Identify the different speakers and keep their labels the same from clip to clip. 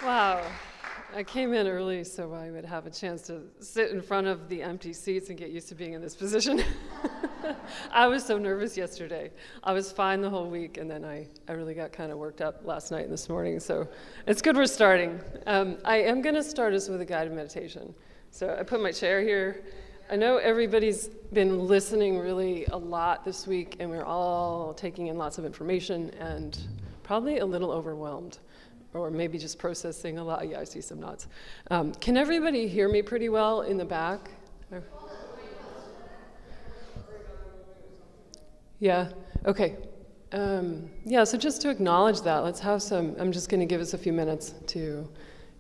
Speaker 1: Wow. I came in early so I would have a chance to sit in front of the empty seats and get used to being in this position. I was so nervous yesterday. I was fine the whole week, and then I really got kind of worked up last night and this morning, so it's good we're starting. I am going to start us with a guided meditation. So I put my chair here. I know everybody's been listening really a lot this week, and we're all taking in lots of information and probably a little overwhelmed, or maybe just processing a lot. Yeah, I see some nods. Can everybody hear me pretty well in the back? Yeah, okay. Yeah, so just to acknowledge that, let's have some, I'm just going to give us a few minutes to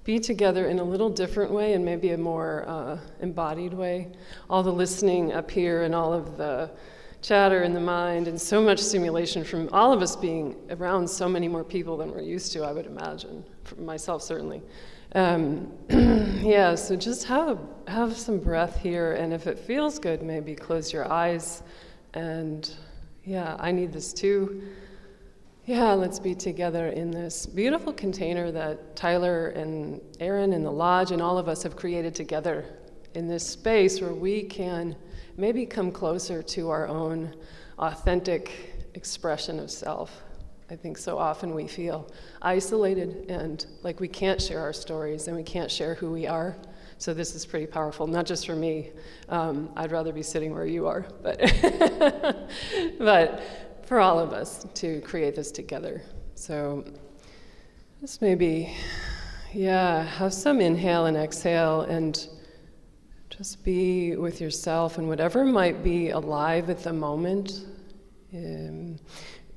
Speaker 1: be together in a little different way and maybe a more embodied way. All the listening up here and all of the chatter in the mind and so much stimulation from all of us being around so many more people than we're used to, I would imagine, for myself certainly. Yeah, so just have some breath here, and if it feels good, maybe close your eyes. And yeah, I need this too. Yeah, let's be together in this beautiful container that Tyler and Aaron and the Lodge and all of us have created together in this space where we can maybe come closer to our own authentic expression of self. I think so often we feel isolated and like we can't share our stories and we can't share who we are. So this is pretty powerful, not just for me. I'd rather be sitting where you are, but but for all of us to create this together. So just maybe, yeah, have some inhale and exhale and just be with yourself and whatever might be alive at the moment.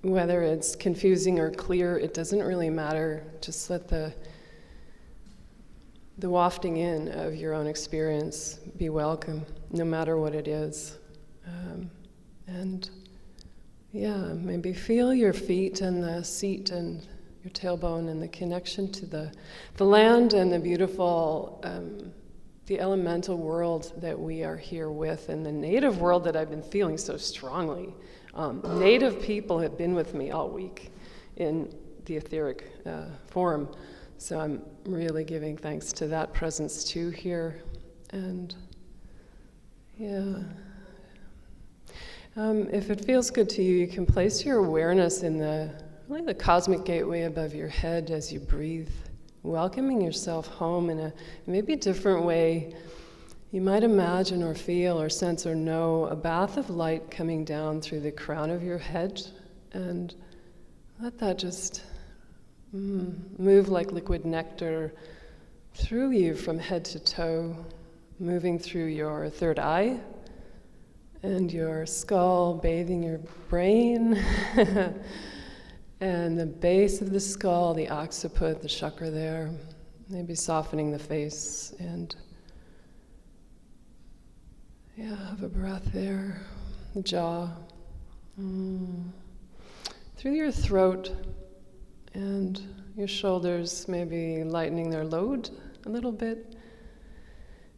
Speaker 1: Whether it's confusing or clear, it doesn't really matter. Just let the wafting in of your own experience be welcome, no matter what it is. And yeah, maybe feel your feet and the seat and your tailbone and the connection to the land and the beautiful, the elemental world that we are here with, and the native world that I've been feeling so strongly. Native people have been with me all week in the etheric form, so I'm really giving thanks to that presence too here. And yeah. If it feels good to you, you can place your awareness in really the cosmic gateway above your head as you breathe, welcoming yourself home in a maybe different way. You might imagine or feel or sense or know a bath of light coming down through the crown of your head, and let that just move like liquid nectar through you from head to toe, moving through your third eye, and your skull, bathing your brain, and the base of the skull, the occiput, the chakra there, maybe softening the face, and yeah, have a breath there, the jaw, through your throat, and your shoulders maybe lightening their load a little bit.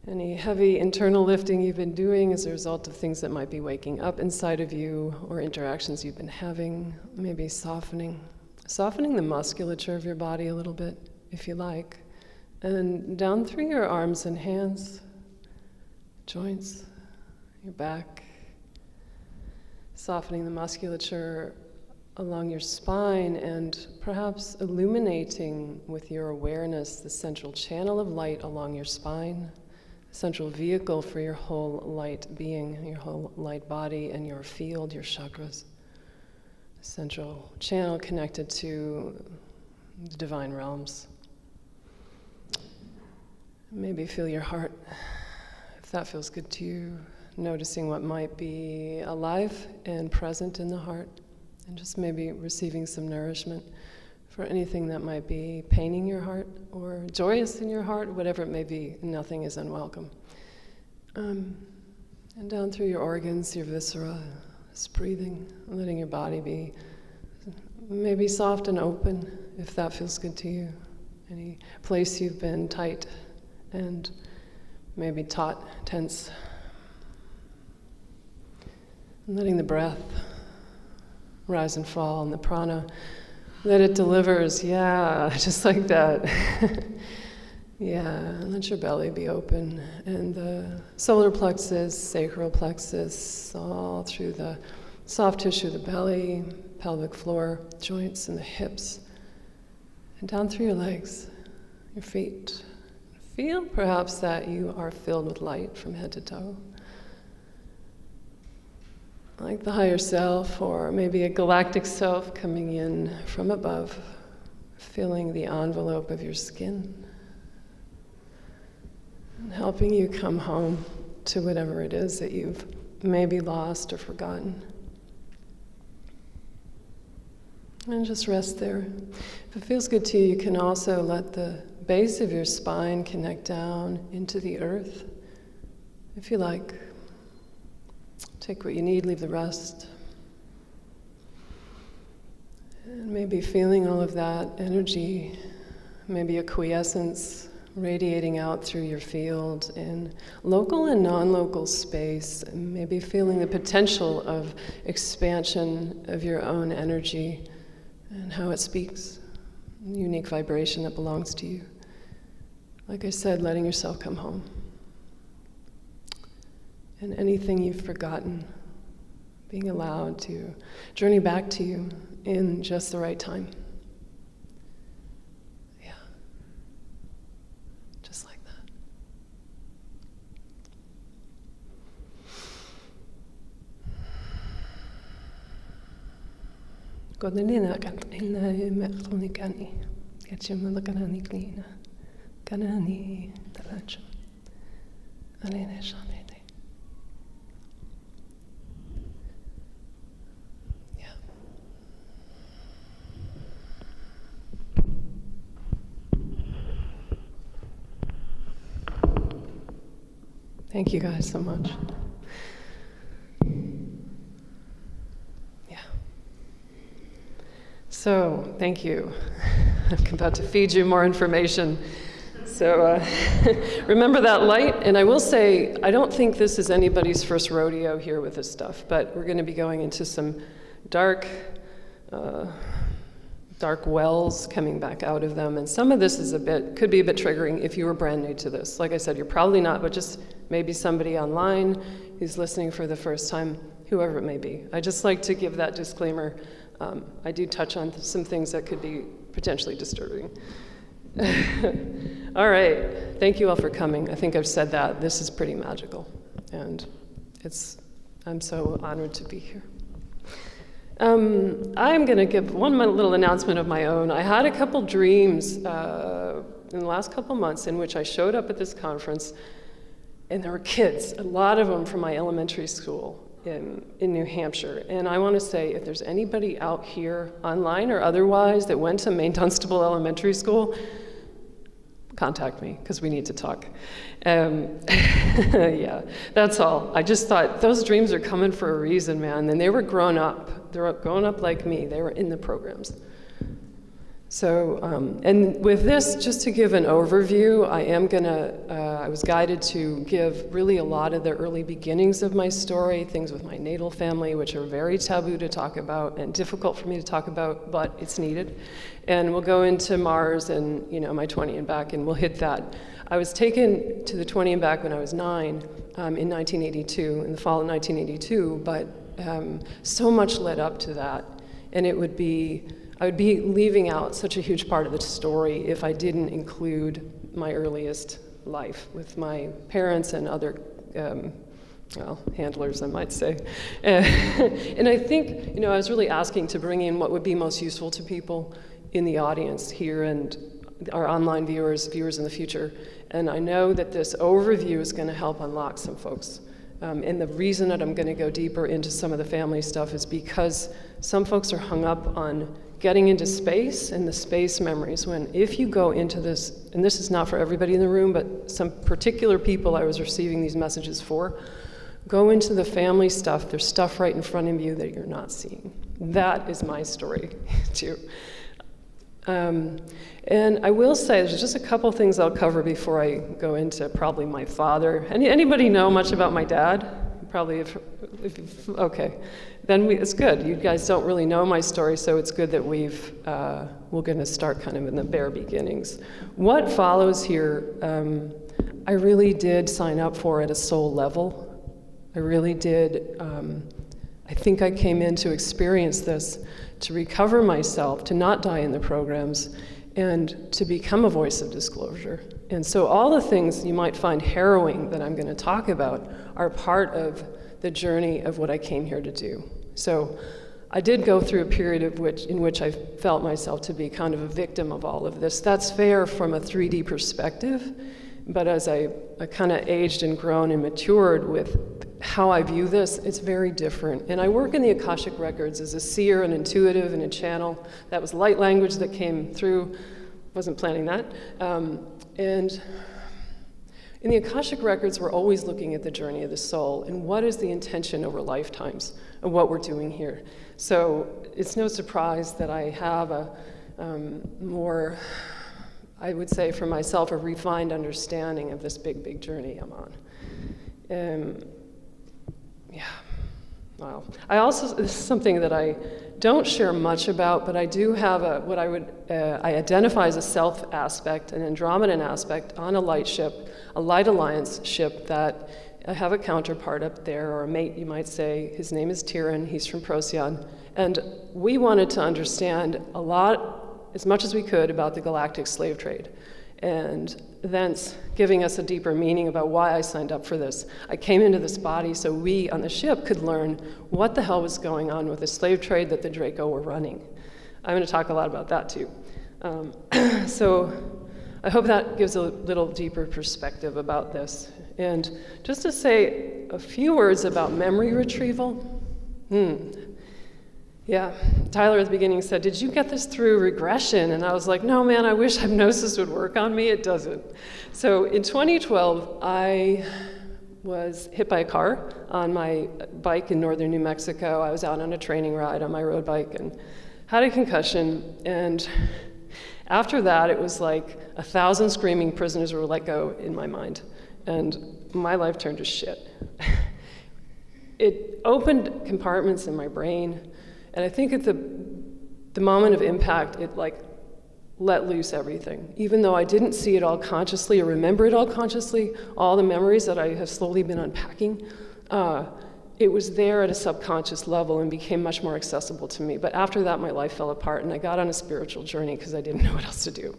Speaker 1: Any heavy internal lifting you've been doing as a result of things that might be waking up inside of you or interactions you've been having, maybe softening the musculature of your body a little bit, if you like. And down through your arms and hands, joints, your back, softening the musculature along your spine and perhaps illuminating with your awareness the central channel of light along your spine, central vehicle for your whole light being, your whole light body and your field, your chakras. Central channel connected to the divine realms. Maybe feel your heart, if that feels good to you, noticing what might be alive and present in the heart, and just maybe receiving some nourishment for anything that might be paining your heart or joyous in your heart, whatever it may be. Nothing is unwelcome. And down through your organs, your viscera, just breathing, letting your body be maybe soft and open, if that feels good to you. Any place you've been tight and maybe taut, tense. And letting the breath rise and fall and the prana that it delivers, yeah, just like that. Yeah, let your belly be open, and the solar plexus, sacral plexus, all through the soft tissue of the belly, pelvic floor, joints, and the hips, and down through your legs, your feet. Feel perhaps that you are filled with light from head to toe. Like the higher self, or maybe a galactic self coming in from above, filling the envelope of your skin, and helping you come home to whatever it is that you've maybe lost or forgotten. And just rest there. If it feels good to you, you can also let the base of your spine connect down into the earth, if you like. Take what you need, leave the rest. And maybe feeling all of that energy, maybe a quiescence radiating out through your field in local and non-local space, and maybe feeling the potential of expansion of your own energy and how it speaks, unique vibration that belongs to you. Like I said, letting yourself come home. And anything you've forgotten, being allowed to journey back to you in just the right time. Yeah. Just like that. Godalina kanina mekhlunikani. Kachimulakanani klina. Kanani talacho. Alene shanete. Thank you guys so much. Yeah. So, thank you. I'm about to feed you more information. So, remember that light. And I will say, I don't think this is anybody's first rodeo here with this stuff, but we're going to be going into some dark wells coming back out of them. And some of this is could be a bit triggering if you were brand new to this. Like I said, you're probably not, but just maybe somebody online who's listening for the first time, whoever it may be. I just like to give that disclaimer. I do touch on some things that could be potentially disturbing. All right, thank you all for coming. I think I've said that. This is pretty magical, and I'm so honored to be here. I'm going to give one little announcement of my own. I had a couple dreams in the last couple months in which I showed up at this conference, and there were kids, a lot of them from my elementary school in New Hampshire. And I want to say, if there's anybody out here, online or otherwise, that went to Maine Dunstable Elementary School, contact me, because we need to talk. Yeah, that's all. I just thought, those dreams are coming for a reason, man. And they were grown up. They're grown up like me. They were in the programs. So, and with this, just to give an overview, I was guided to give really a lot of the early beginnings of my story, things with my natal family, which are very taboo to talk about and difficult for me to talk about, but it's needed. And we'll go into Mars and, my 20 and back, and we'll hit that. I was taken to the 20 and back when I was 9 in 1982, in the fall of 1982, but so much led up to that. And I would be leaving out such a huge part of the story if I didn't include my earliest life with my parents and other, handlers, I might say. And I think, I was really asking to bring in what would be most useful to people in the audience here and our online viewers in the future. And I know that this overview is going to help unlock some folks. And the reason that I'm going to go deeper into some of the family stuff is because some folks are hung up on getting into space and the space memories, when if you go into this, and this is not for everybody in the room, but some particular people I was receiving these messages for, go into the family stuff. There's stuff right in front of you that you're not seeing. That is my story, too. And I will say, there's just a couple things I'll cover before I go into probably my father. Anybody know much about my dad? Probably, okay. then it's good. You guys don't really know my story, so it's good that we're going to start kind of in the bare beginnings. What follows here, I really did sign up for at a soul level. I really did. I think I came in to experience this, to recover myself, to not die in the programs, and to become a voice of disclosure. And so all the things you might find harrowing that I'm going to talk about are part of the journey of what I came here to do. So I did go through a period in which I felt myself to be kind of a victim of all of this. That's fair from a 3D perspective, but as I kind of aged and grown and matured with how I view this, it's very different. And I work in the Akashic Records as a seer, an intuitive, and a channel. That was light language that came through. Wasn't planning that. And in the Akashic Records, we're always looking at the journey of the soul and what is the intention over lifetimes of what we're doing here. So it's no surprise that I have a more, I would say for myself, a refined understanding of this big, big journey I'm on. Yeah, wow. I also, this is something that I don't share much about, but I do have what I identify as a self aspect, an Andromedan aspect on a light ship, a Light Alliance ship that I have a counterpart up there, or a mate, you might say. His name is Tyrion, he's from Procyon. And we wanted to understand a lot, as much as we could, about the galactic slave trade. And thence giving us a deeper meaning about why I signed up for this. I came into this body so we on the ship could learn what the hell was going on with the slave trade that the Draco were running. I'm going to talk a lot about that too. So I hope that gives a little deeper perspective about this. And just to say a few words about memory retrieval. Yeah, Tyler at the beginning said, did you get this through regression? And I was like, no, man, I wish hypnosis would work on me. It doesn't. So in 2012, I was hit by a car on my bike in northern New Mexico. I was out on a training ride on my road bike and had a concussion. And after that, it was like 1,000 screaming prisoners were let go in my mind. And my life turned to shit. It opened compartments in my brain. And I think at the moment of impact, it like let loose everything. Even though I didn't see it all consciously or remember it all consciously, all the memories that I have slowly been unpacking, it was there at a subconscious level and became much more accessible to me. But after that, my life fell apart, and I got on a spiritual journey because I didn't know what else to do.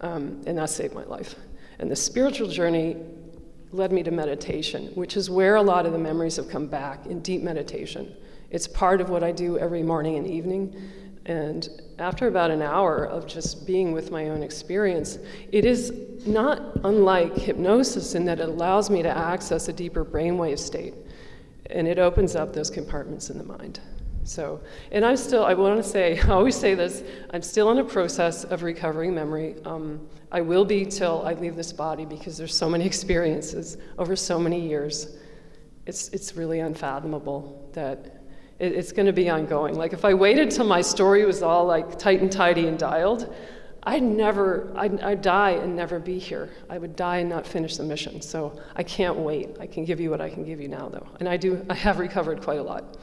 Speaker 1: And that saved my life. And the spiritual journey led me to meditation, which is where a lot of the memories have come back, in deep meditation. It's part of what I do every morning and evening. And after about an hour of just being with my own experience, it is not unlike hypnosis in that it allows me to access a deeper brainwave state. And it opens up those compartments in the mind. So, and I want to say, I always say this, I'm still in a process of recovering memory. I will be till I leave this body because there's so many experiences over so many years. It's really unfathomable that it's going to be ongoing. Like if I waited till my story was all like tight and tidy and dialed, I'd die and never be here. I would die and not finish the mission. So I can't wait. I can give you what I can give you now though. And I have recovered quite a lot.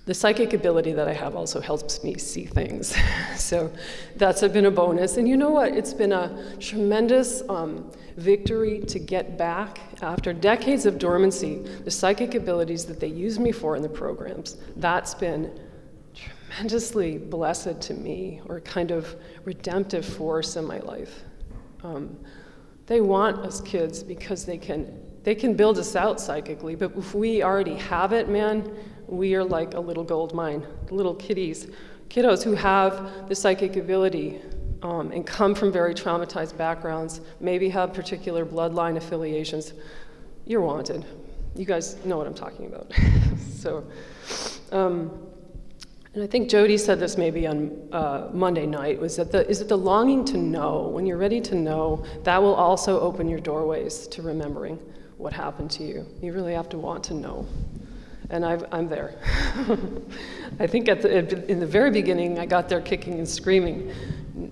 Speaker 1: The psychic ability that I have also helps me see things. So that's been a bonus. And you know what? It's been a tremendous victory to get back after decades of dormancy, the psychic abilities that they use me for in the programs. That's been tremendously blessed to me, or kind of redemptive force in my life. They want us kids because they can build us out psychically, but if we already have it, man, we are like a little gold mine, little kiddos who have the psychic ability and come from very traumatized backgrounds, maybe have particular bloodline affiliations. You're wanted. You guys know what I'm talking about. So, and I think Jody said this maybe on Monday night, is it the longing to know? When you're ready to know, that will also open your doorways to remembering what happened to you. You really have to want to know. And I'm there. I think in the very beginning, I got there kicking and screaming,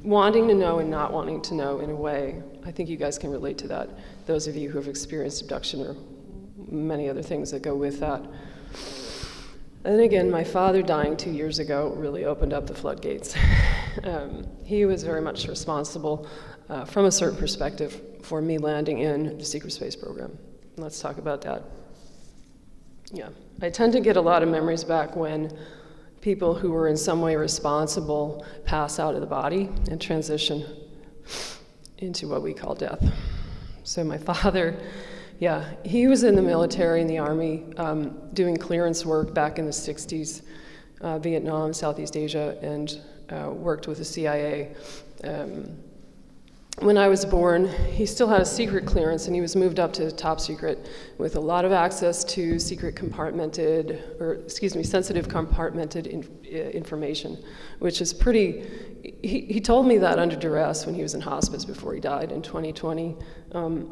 Speaker 1: wanting to know and not wanting to know in a way. I think you guys can relate to that, those of you who have experienced abduction or many other things that go with that. And again, my father dying 2 years ago really opened up the floodgates. He was very much responsible, from a certain perspective, for me landing in the secret space program. Let's talk about that. Yeah, I tend to get a lot of memories back when people who were in some way responsible pass out of the body and transition into what we call death. So my father, yeah, he was in the military, in the Army, doing clearance work back in the 60s, Vietnam, Southeast Asia, and worked with the CIA. When I was born, he still had a secret clearance, and he was moved up to top secret with a lot of access to sensitive compartmented information, which is pretty. He told me that under duress when he was in hospice before he died in 2020.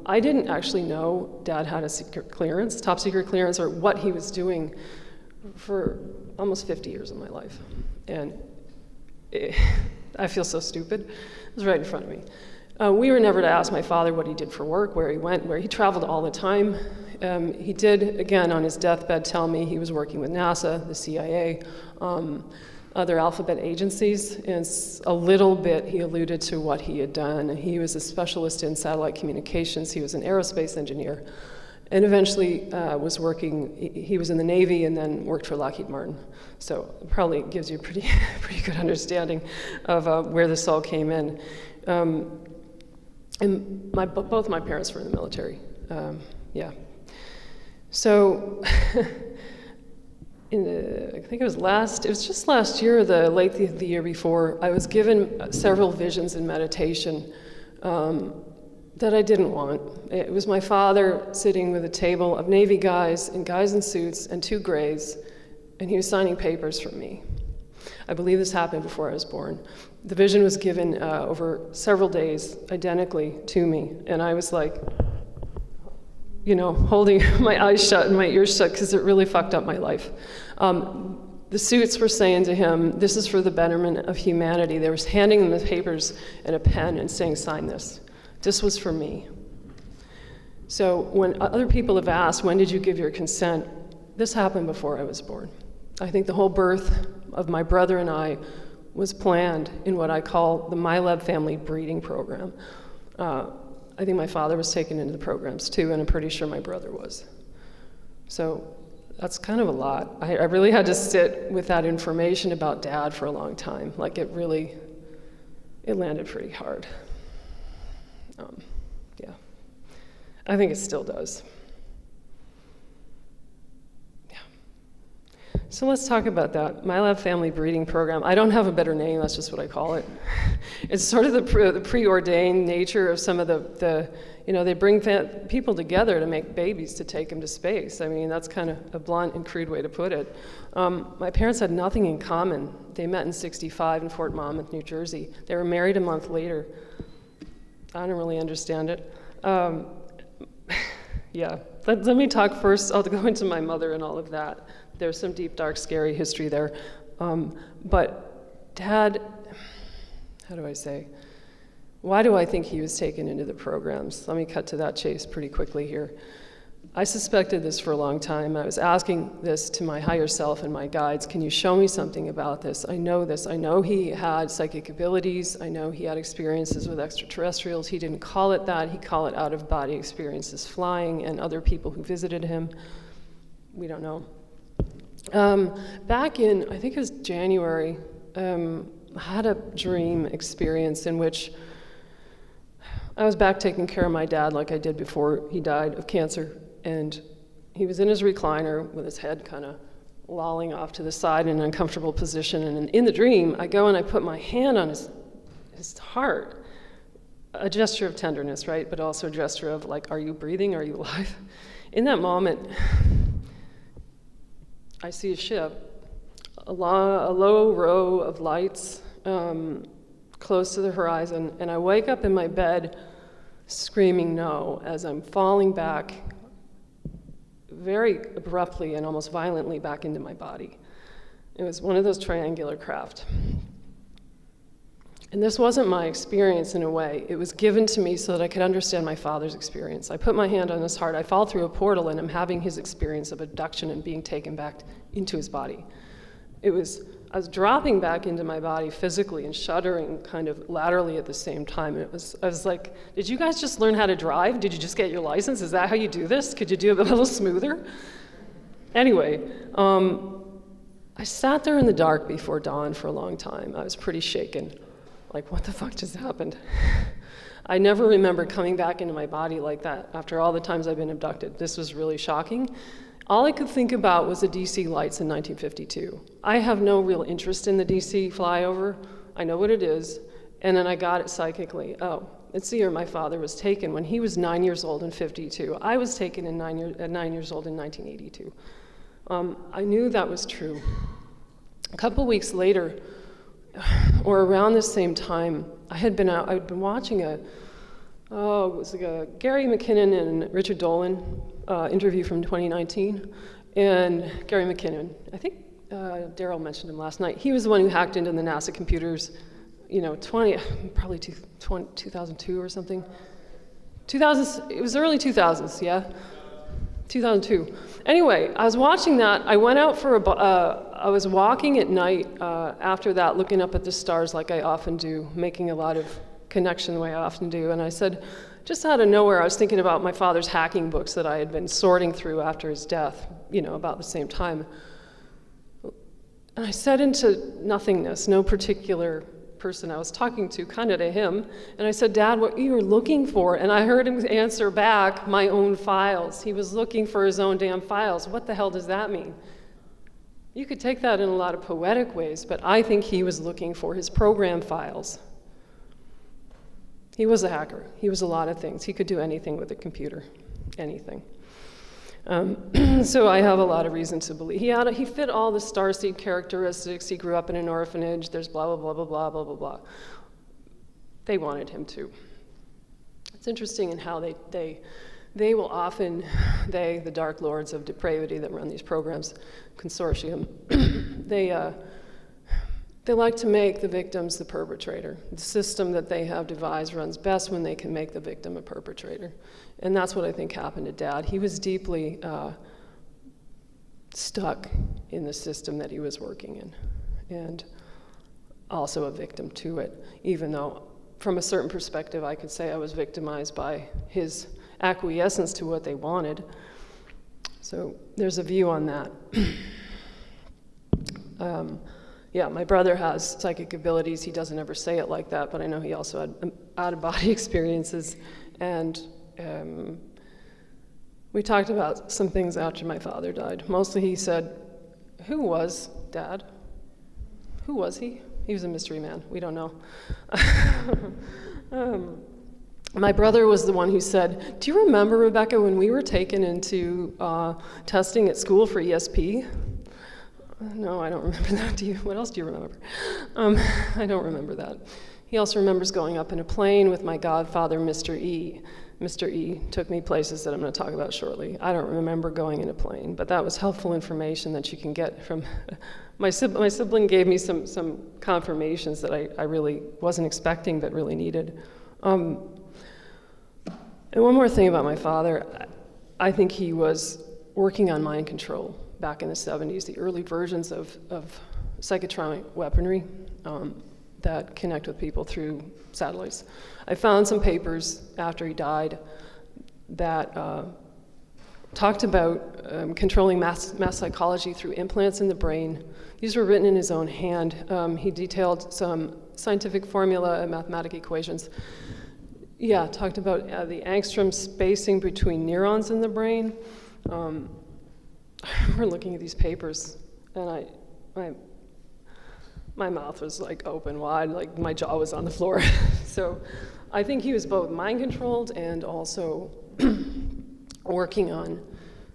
Speaker 1: I didn't actually know Dad had a secret clearance, top secret clearance, or what he was doing for almost 50 years of my life, and I feel so stupid. It was right in front of me. We were never to ask my father what he did for work, where he went, where he traveled all the time. He did, again, on his deathbed, tell me he was working with NASA, the CIA, other alphabet agencies, and a little bit he alluded to what he had done. He was a specialist in satellite communications. He was an aerospace engineer, and eventually was working, he was in the Navy and then worked for Lockheed Martin. So it probably gives you a pretty good understanding of where this all came in. And both my parents were in the military, yeah. So, I think it was just last year, late the year before, I was given several visions in meditation that I didn't want. It was my father sitting with a table of Navy guys in suits and 2 grays, and he was signing papers for me. I believe this happened before I was born. The vision was given over several days, identically to me, and I was like, holding my eyes shut and my ears shut because it really fucked up my life. The suits were saying to him, "This is for the betterment of humanity." They were handing him the papers and a pen and saying, "Sign this." This was for me. So when other people have asked, when did you give your consent? This happened before I was born. I think the whole birth of my brother and I was planned in what I call the MyLab family breeding program. I think my father was taken into the programs too, and I'm pretty sure my brother was. So that's kind of a lot. I really had to sit with that information about Dad for a long time. Like it landed pretty hard. Yeah, I think it still does. So let's talk about that. MyLab family breeding program. I don't have a better name, that's just what I call it. It's sort of the preordained nature of some of they bring people together to make babies to take them to space. I mean, that's kind of a blunt and crude way to put it. My parents had nothing in common. They met in '65 in Fort Monmouth, New Jersey. They were married a month later. I don't really understand it. Yeah, let me talk first. I'll go into my mother and all of that. There's some deep, dark, scary history there. But Dad, how do I say? Why do I think he was taken into the programs? Let me cut to that chase pretty quickly here. I suspected this for a long time. I was asking this to my higher self and my guides. Can you show me something about this? I know this. I know he had psychic abilities. I know he had experiences with extraterrestrials. He didn't call it that. He called it out-of-body experiences, flying, and other people who visited him. We don't know. Back in, I think it was January, I had a dream experience in which I was back taking care of my dad like I did before he died of cancer, and he was in his recliner with his head kind of lolling off to the side in an uncomfortable position, and in the dream, I go and I put my hand on his heart, a gesture of tenderness, right, but also a gesture of like, are you breathing, are you alive? In that moment, I see a ship, a low row of lights close to the horizon, and I wake up in my bed screaming no as I'm falling back very abruptly and almost violently back into my body. It was one of those triangular craft. And this wasn't my experience in a way. It was given to me so that I could understand my father's experience. I put my hand on his heart. I fall through a portal, and I'm having his experience of abduction and being taken back into his body. I was dropping back into my body physically and shuddering kind of laterally at the same time. I was like, did you guys just learn how to drive? Did you just get your license? Is that how you do this? Could you do it a little smoother? Anyway, I sat there in the dark before dawn for a long time. I was pretty shaken. Like, what the fuck just happened? I never remember coming back into my body like that after all the times I've been abducted. This was really shocking. All I could think about was the DC lights in 1952. I have no real interest in the DC flyover. I know what it is, and then I got it psychically. Oh, it's the year my father was taken when he was 9 years old in 52. I was taken at 9 years old in 1982. I knew that was true. A couple weeks later, or around the same time, I'd been watching it was like a Gary McKinnon and Richard Dolan interview from 2019. And Gary McKinnon, I think Daryl mentioned him last night. He was the one who hacked into the NASA computers, probably 2002 or something. It was early 2000s, yeah? 2002. Anyway, I was watching that. I went out I was walking at night after that, looking up at the stars like I often do, making a lot of connection the way I often do. And I said, just out of nowhere, I was thinking about my father's hacking books that I had been sorting through after his death, about the same time. And I said into nothingness, no particular person I was talking to, kind of to him, and I said, Dad, what you were looking for? And I heard him answer back, my own files. He was looking for his own damn files. What the hell does that mean? You could take that in a lot of poetic ways, but I think he was looking for his program files. He was a hacker. He was a lot of things. He could do anything with a computer, anything. So I have a lot of reason to believe. He fit all the starseed characteristics. He grew up in an orphanage. There's blah, blah, blah, blah, blah, blah, blah, blah. They wanted him to. It's interesting in how they will often, the Dark Lords of Depravity that run these programs, consortium, they like to make the victims the perpetrator. The system that they have devised runs best when they can make the victim a perpetrator. And that's what I think happened to Dad. He was deeply stuck in the system that he was working in, and also a victim to it, even though from a certain perspective I could say I was victimized by his acquiescence to what they wanted. So there's a view on that. Yeah, my brother has psychic abilities. He doesn't ever say it like that, but I know he also had out-of-body experiences. And we talked about some things after my father died. Mostly he said, who was Dad? Who was he? He was a mystery man. We don't know. My brother was the one who said, do you remember, Rebecca, when we were taken into testing at school for ESP? No, I don't remember that. Do you? What else do you remember? I don't remember that. He also remembers going up in a plane with my godfather, Mr. E. Mr. E took me places that I'm going to talk about shortly. I don't remember going in a plane, but that was helpful information that you can get from... My sibling gave me some confirmations that I really wasn't expecting but really needed. And one more thing about my father. I think he was working on mind control back in the 70s, the early versions of psychotronic weaponry that connect with people through satellites. I found some papers after he died that talked about controlling mass psychology through implants in the brain. These were written in his own hand. He detailed some scientific formula and mathematic equations. Yeah, talked about the angstrom spacing between neurons in the brain. I remember looking at these papers, and my mouth was like open wide, like my jaw was on the floor. So I think he was both mind controlled and also working on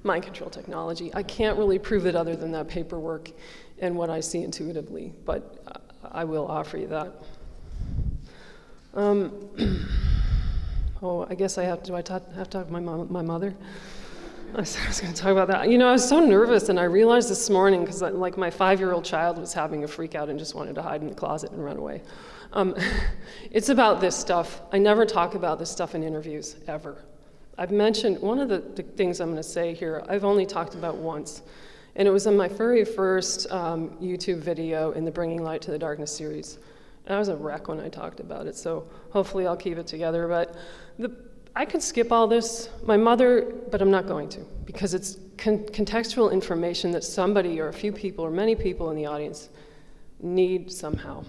Speaker 1: mind control technology. I can't really prove it other than that paperwork and what I see intuitively, but I will offer you that. I guess I have to talk to my mother? I said I was going to talk about that. You know, I was so nervous, and I realized this morning, because like my 5-year-old child was having a freak out and just wanted to hide in the closet and run away. It's about this stuff. I never talk about this stuff in interviews, ever. I've mentioned, one of the things I'm going to say here, I've only talked about once, and it was in my very first YouTube video in the Bringing Light to the Darkness series. And I was a wreck when I talked about it, so hopefully I'll keep it together. But I could skip all this, my mother, but I'm not going to, because it's contextual information that somebody or a few people or many people in the audience need somehow.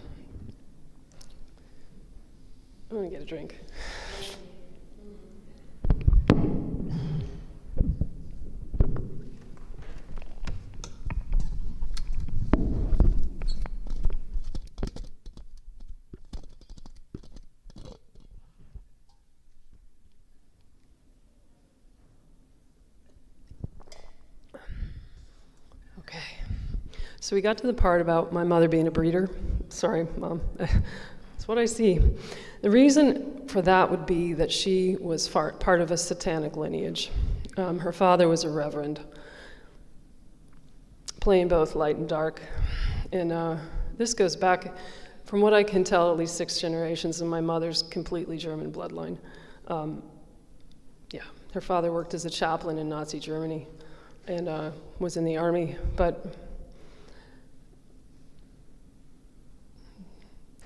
Speaker 1: I'm gonna get a drink. So we got to the part about my mother being a breeder. Sorry, Mom. That's what I see. The reason for that would be that she was part of a Satanic lineage. Her father was a reverend, playing both light and dark. And this goes back, from what I can tell, at least 6 generations, and my mother's completely German bloodline. Yeah, her father worked as a chaplain in Nazi Germany and was in the army, but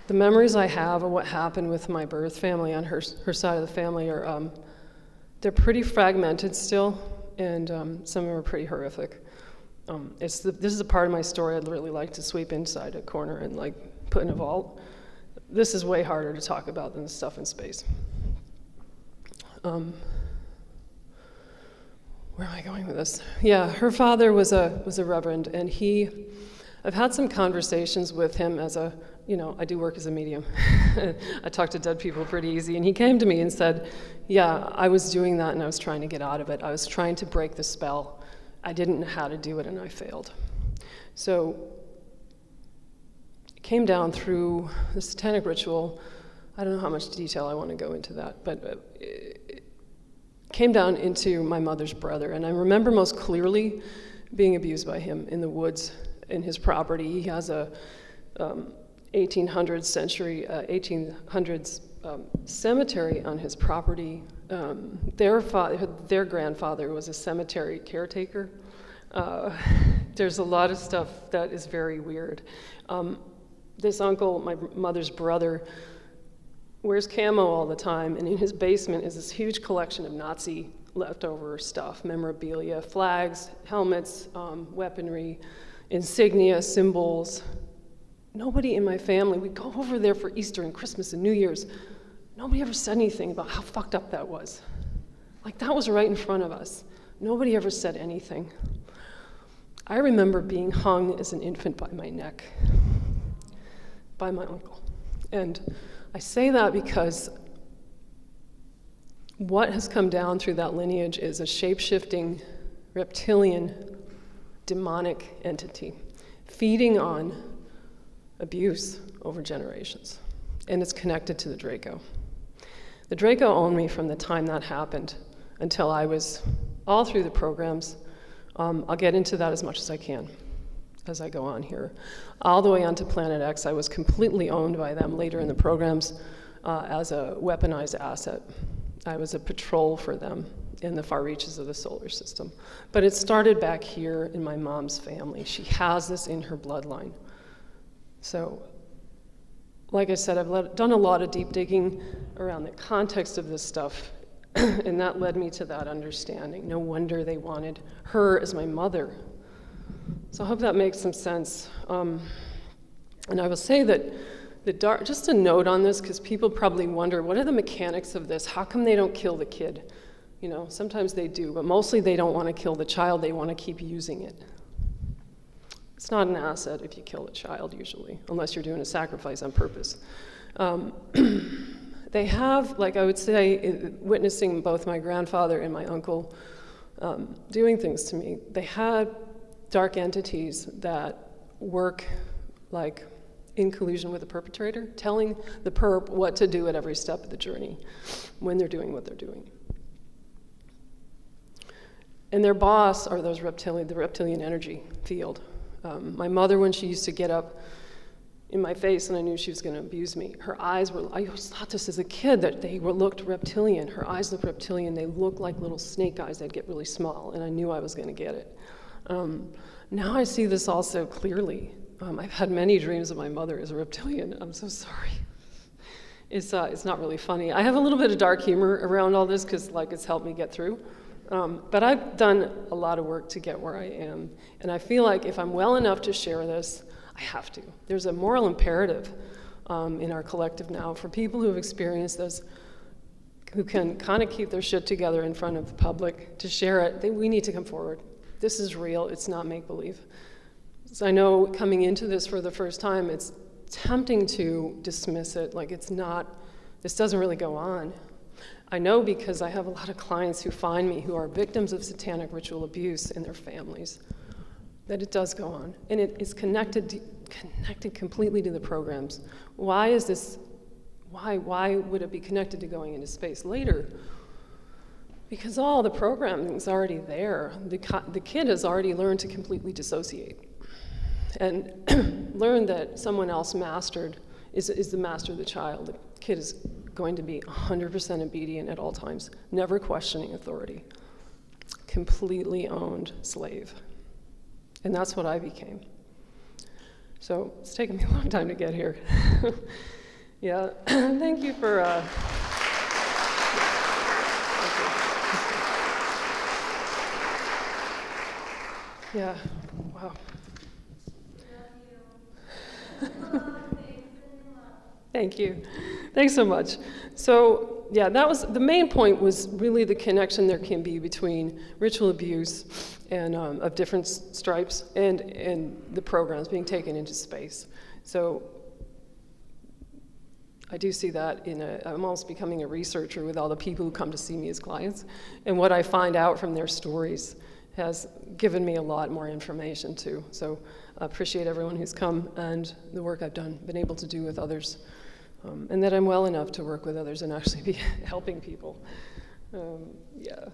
Speaker 1: the memories I have of what happened with my birth family on her side of the family are, they're pretty fragmented still, and some of them are pretty horrific. This is a part of my story I'd really like to sweep inside a corner and like put in a vault. This is way harder to talk about than the stuff in space. Where am I going with this? Yeah, her father was a reverend, and I've had some conversations with him as I do work as a medium. I talk to dead people pretty easy, and he came to me and said, yeah, I was doing that and I was trying to get out of it. I was trying to break the spell. I didn't know how to do it and I failed. So it came down through the Satanic ritual. I don't know how much detail I want to go into that, but it came down into my mother's brother, and I remember most clearly being abused by him in the woods in his property. He has a 1800s cemetery on his property. Their grandfather was a cemetery caretaker. There's a lot of stuff that is very weird. This uncle, my mother's brother, wears camo all the time, and in his basement is this huge collection of Nazi leftover stuff, memorabilia, flags, helmets, weaponry, insignia, symbols. Nobody in my family, we go over there for Easter and Christmas and New Year's. Nobody ever said anything about how fucked up that was. Like, that was right in front of us. Nobody ever said anything. I remember being hung as an infant by my neck by my uncle. And I say that because what has come down through that lineage is a shape-shifting, reptilian, demonic entity feeding on abuse over generations. And it's connected to the Draco. The Draco owned me from the time that happened until I was all through the programs. I'll get into that as much as I can as I go on here. All the way onto Planet X, I was completely owned by them later in the programs as a weaponized asset. I was a patrol for them in the far reaches of the solar system. But it started back here in my mom's family. She has this in her bloodline. So, like I said, I've done a lot of deep digging around the context of this stuff, and that led me to that understanding. No wonder they wanted her as my mother. So I hope that makes some sense. And I will say that just a note on this, because people probably wonder, what are the mechanics of this? How come they don't kill the kid? You know, sometimes they do, but mostly they don't want to kill the child, they want to keep using it. It's not an asset if you kill a child, usually, unless you're doing a sacrifice on purpose. They have, like I would say, witnessing both my grandfather and my uncle doing things to me, they had dark entities that work like in collusion with the perpetrator, telling the perp what to do at every step of the journey when they're doing what they're doing. And their boss are those the reptilian energy field. My mother, when she used to get up in my face and I knew she was going to abuse me, her eyes were, I always thought this as a kid, that they looked reptilian. Her eyes looked reptilian. They looked like little snake eyes. They'd get really small, and I knew I was going to get it. Now I see this also clearly. I've had many dreams of my mother as a reptilian. I'm so sorry. It's not really funny. I have a little bit of dark humor around all this because it's helped me get through. But I've done a lot of work to get where I am. And I feel like if I'm well enough to share this, I have to. There's a moral imperative in our collective now for people who have experienced this, who can kind of keep their shit together in front of the public, to share it. We need to come forward. This is real. It's not make-believe. So I know coming into this for the first time, it's tempting to dismiss it, like it's not, this doesn't really go on. I know because I have a lot of clients who find me who are victims of satanic ritual abuse in their families, that it does go on. And it is connected completely to the programs. Why is this, why would it be connected to going into space later? Because all the programming is already there. The kid has already learned to completely dissociate and learn that someone else is the master of the child. The kid is going to be 100% obedient at all times, never questioning authority. Completely owned slave. And that's what I became. So it's taken me a long time to get here. Yeah, thank you for, yeah, wow. Thank you. Thanks so much. So, yeah, that was, the main point was really the connection there can be between ritual abuse and of different stripes and the programs being taken into space. So I do see that I'm almost becoming a researcher with all the people who come to see me as clients. And what I find out from their stories has given me a lot more information too. So I appreciate everyone who's come and the work I've been able to do with others. And that I'm well enough to work with others and actually be helping people. Yeah.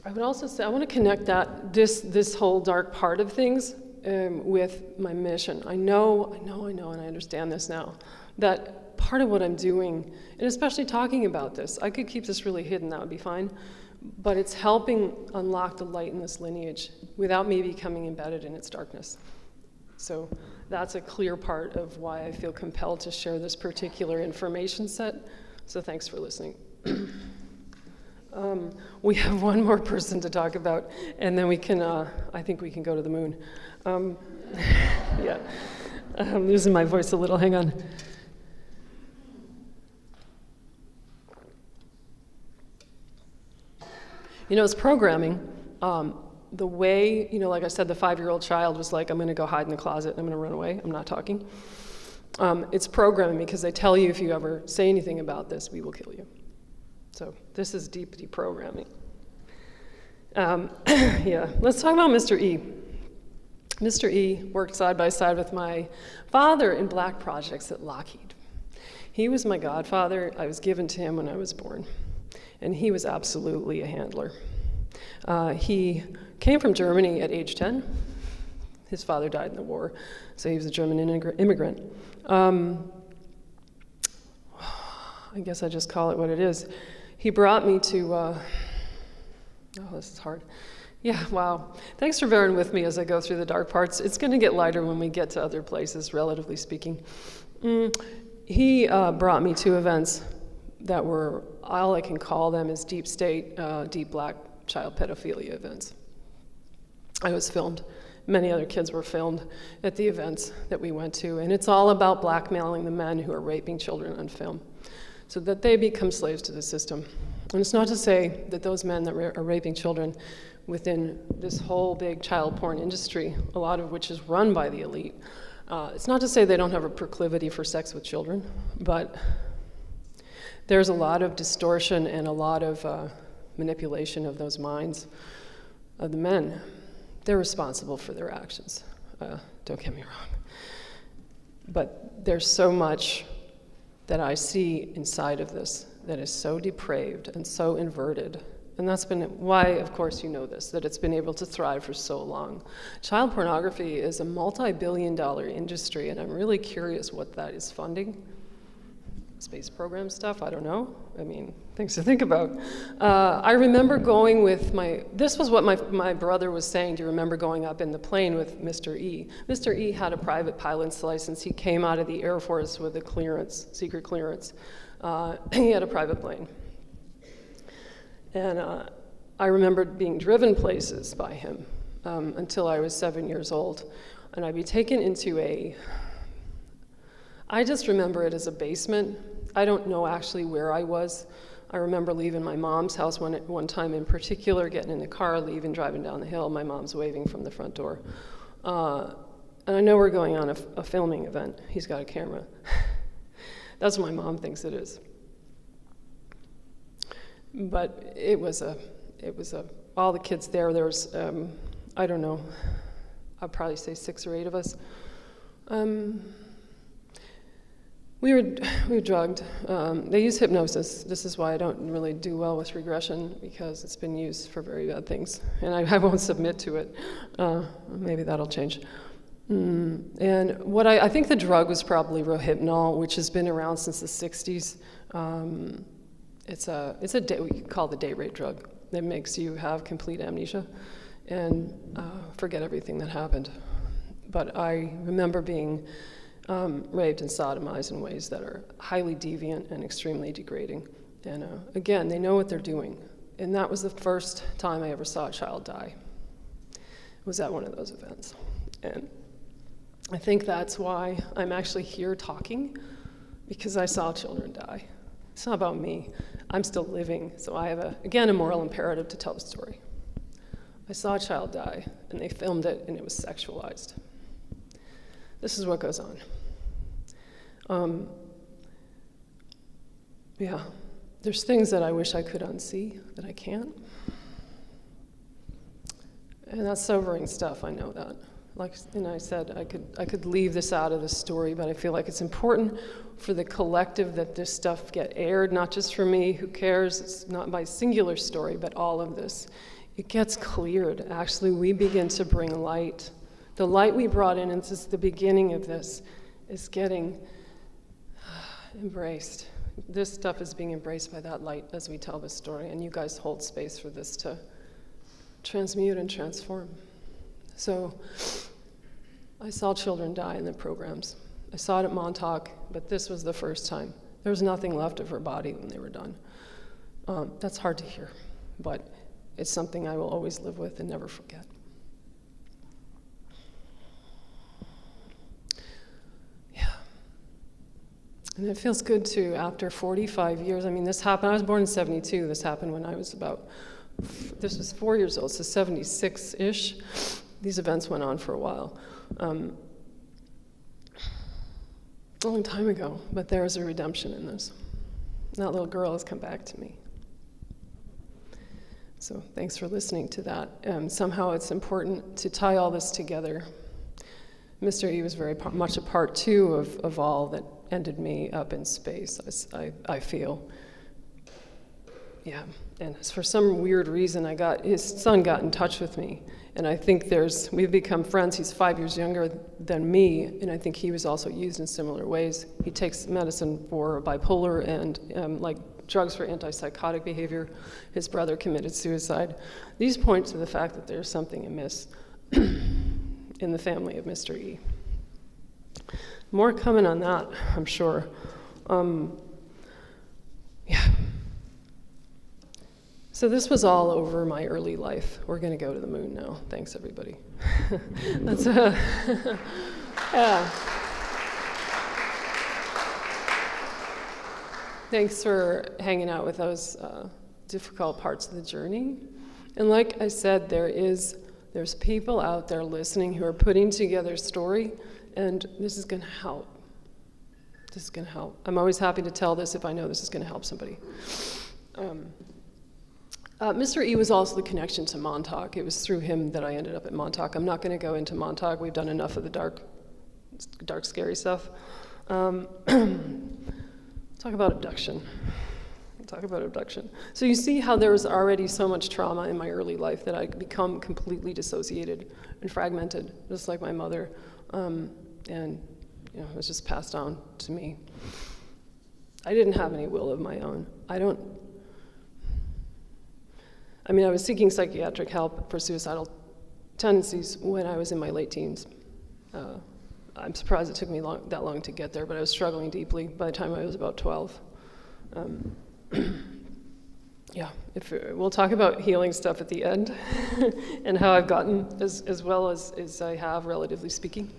Speaker 1: I would also say I want to connect this whole dark part of things with my mission. I know, and I understand this now, that part of what I'm doing, and especially talking about this, I could keep this really hidden, that would be fine, but it's helping unlock the light in this lineage without me becoming embedded in its darkness. So that's a clear part of why I feel compelled to share this particular information set. So thanks for listening. We have one more person to talk about, and then we can, I think we can go to the moon. Yeah, I'm losing my voice a little, hang on. You know, it's programming. The way, you know, like I said, the 5-year-old child was like, I'm going to go hide in the closet, I'm going to run away, I'm not talking. It's programming because they tell you if you ever say anything about this, we will kill you. So this is deep deprogramming. Yeah, let's talk about Mr. E. Mr. E worked side by side with my father in black projects at Lockheed. He was my godfather. I was given to him when I was born. And he was absolutely a handler. He came from Germany at age 10. His father died in the war, so he was a German immigrant. I guess I just call it what it is. He brought me to, oh, this is hard. Yeah, wow. Thanks for bearing with me as I go through the dark parts. It's going to get lighter when we get to other places, relatively speaking. He brought me to events that were, all I can call them is deep state, deep black child pedophilia events. I was filmed. Many other kids were filmed at the events that we went to, and it's all about blackmailing the men who are raping children on film so that they become slaves to the system. And it's not to say that those men that are raping children within this whole big child porn industry, a lot of which is run by the elite, it's not to say they don't have a proclivity for sex with children, but there's a lot of distortion and a lot of manipulation of those minds of the men. They're responsible for their actions, don't get me wrong. But there's so much that I see inside of this that is so depraved and so inverted. And that's been why, of course, you know this, that it's been able to thrive for so long. Child pornography is a multi-billion-dollar industry, and I'm really curious what that is funding. Space program stuff, I don't know. I mean, things to think about. I remember going with this was what my brother was saying. Do you remember going up in the plane with Mr. E? Mr. E had a private pilot's license. He came out of the Air Force with a clearance, secret clearance. He had a private plane. And I remembered being driven places by him until I was 7 years old. And I'd be taken into I just remember it as a basement. I don't know actually where I was. I remember leaving my mom's house one time in particular, getting in the car, leaving, driving down the hill. My mom's waving from the front door. And I know we're going on a filming event. He's got a camera. That's what my mom thinks it is. But it was all the kids there was, I don't know, I'd probably say 6 or 8 of us. We were drugged. They use hypnosis. This is why I don't really do well with regression, because it's been used for very bad things. And I won't submit to it. Maybe that'll change. And what I think the drug was probably Rohypnol, which has been around since the 60s. It's we call it the date rape drug. It makes you have complete amnesia and forget everything that happened. But I remember being raped and sodomized in ways that are highly deviant and extremely degrading. And again, they know what they're doing. And that was the first time I ever saw a child die. It was at one of those events. And I think that's why I'm actually here talking, because I saw children die. It's not about me. I'm still living, so I have, again, a moral imperative to tell the story. I saw a child die, and they filmed it, and it was sexualized. This is what goes on. Yeah, there's things that I wish I could unsee that I can't. And that's sobering stuff, I know that. Like, and I said, I could leave this out of the story, but I feel like it's important for the collective that this stuff get aired, not just for me, who cares, it's not my singular story, but all of this. It gets cleared. Actually, we begin to bring light. The light we brought in, and this is the beginning of this, is getting embraced. This stuff is being embraced by that light as we tell this story, and you guys hold space for this to transmute and transform. So I saw children die in the programs. I saw it at Montauk, but this was the first time. There was nothing left of her body when they were done. That's hard to hear, but it's something I will always live with and never forget. Yeah. And it feels good to, after 45 years, I mean, this happened, I was born in 72, this happened when I was this was 4 years old, so 76-ish. These events went on for a while. A long time ago, but there is a redemption in this. That little girl has come back to me. So thanks for listening to that. Somehow it's important to tie all this together. Mr. E was very much a part, too, of all that ended me up in space, I feel. Yeah, and for some weird reason, his son got in touch with me. And I think we've become friends. He's 5 years younger than me, and I think he was also used in similar ways. He takes medicine for bipolar and like drugs for antipsychotic behavior. His brother committed suicide. These point to the fact that there's something amiss in the family of Mr. E. More coming on that, I'm sure. Yeah. So this was all over my early life. We're going to go to the moon now. Thanks, everybody. That's yeah. Thanks for hanging out with those difficult parts of the journey. And like I said, there's people out there listening who are putting together a story, and this is going to help. This is going to help. I'm always happy to tell this if I know this is going to help somebody. Mr. E was also the connection to Montauk. It was through him that I ended up at Montauk. I'm not going to go into Montauk. We've done enough of the dark, scary stuff. Talk about abduction. talk about abduction. So you see how there was already so much trauma in my early life that I become completely dissociated and fragmented, just like my mother. And you know, it was just passed on to me. I didn't have any will of my own. I was seeking psychiatric help for suicidal tendencies when I was in my late teens. I'm surprised it took me that long to get there, but I was struggling deeply by the time I was about 12. Yeah, we'll talk about healing stuff at the end and how I've gotten as well as I have, relatively speaking.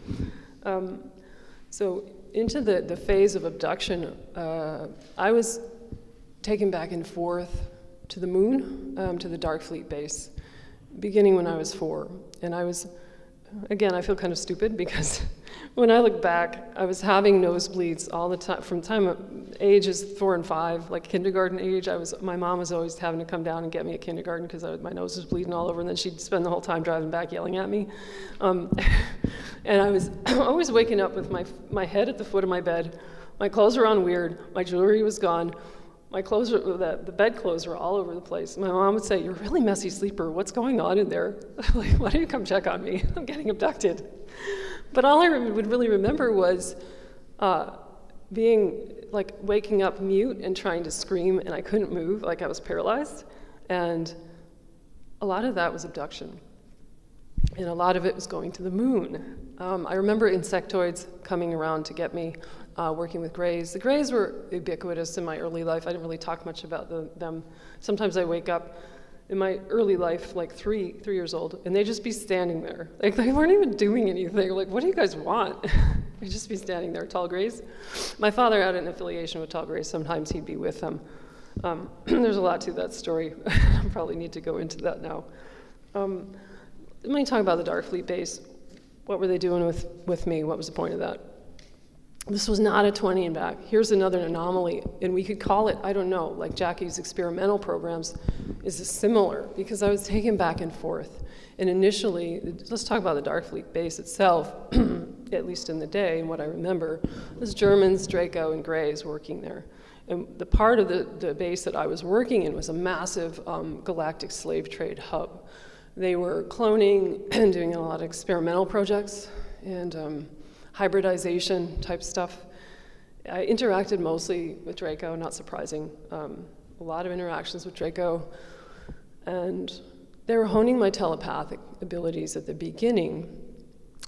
Speaker 1: So into the phase of abduction, I was taken back and forth to the moon, to the Dark Fleet base, beginning when I was 4. And I was, again, I feel kind of stupid because when I look back, I was having nosebleeds all the time, from time of ages 4 and 5, like kindergarten age. My mom was always having to come down and get me at kindergarten because my nose was bleeding all over, and then she'd spend the whole time driving back yelling at me. And I was always waking up with my head at the foot of my bed. My clothes were on weird. My jewelry was gone. My clothes, the bed clothes were all over the place. My mom would say, "You're a really messy sleeper. What's going on in there? Like, why don't you come check on me? I'm getting abducted." But all I would really remember was waking up mute and trying to scream, and I couldn't move, like I was paralyzed. And a lot of that was abduction. And a lot of it was going to the moon. I remember insectoids coming around to get me, working with grays. The grays were ubiquitous in my early life. I didn't really talk much about them. Sometimes I wake up in my early life, like 3 years old, and they'd just be standing there. Like, they weren't even doing anything. Like, what do you guys want? They'd just be standing there, tall grays. My father had an affiliation with tall grays. Sometimes he'd be with them. There's a lot to that story. I probably need to go into that now. Let me talk about the Dark Fleet base. What were they doing with me? What was the point of that? This was not a 20 and back. Here's another anomaly, and we could call it, I don't know, like Jackie's experimental programs is similar, because I was taken back and forth. And initially, let's talk about the Dark Fleet base itself, at least in the day, and what I remember, was Germans, Draco, and Greys working there. And the part of the base that I was working in was a massive galactic slave trade hub. They were cloning and doing a lot of experimental projects and hybridization type stuff. I interacted mostly with Draco, not surprising. A lot of interactions with Draco. And they were honing my telepathic abilities at the beginning.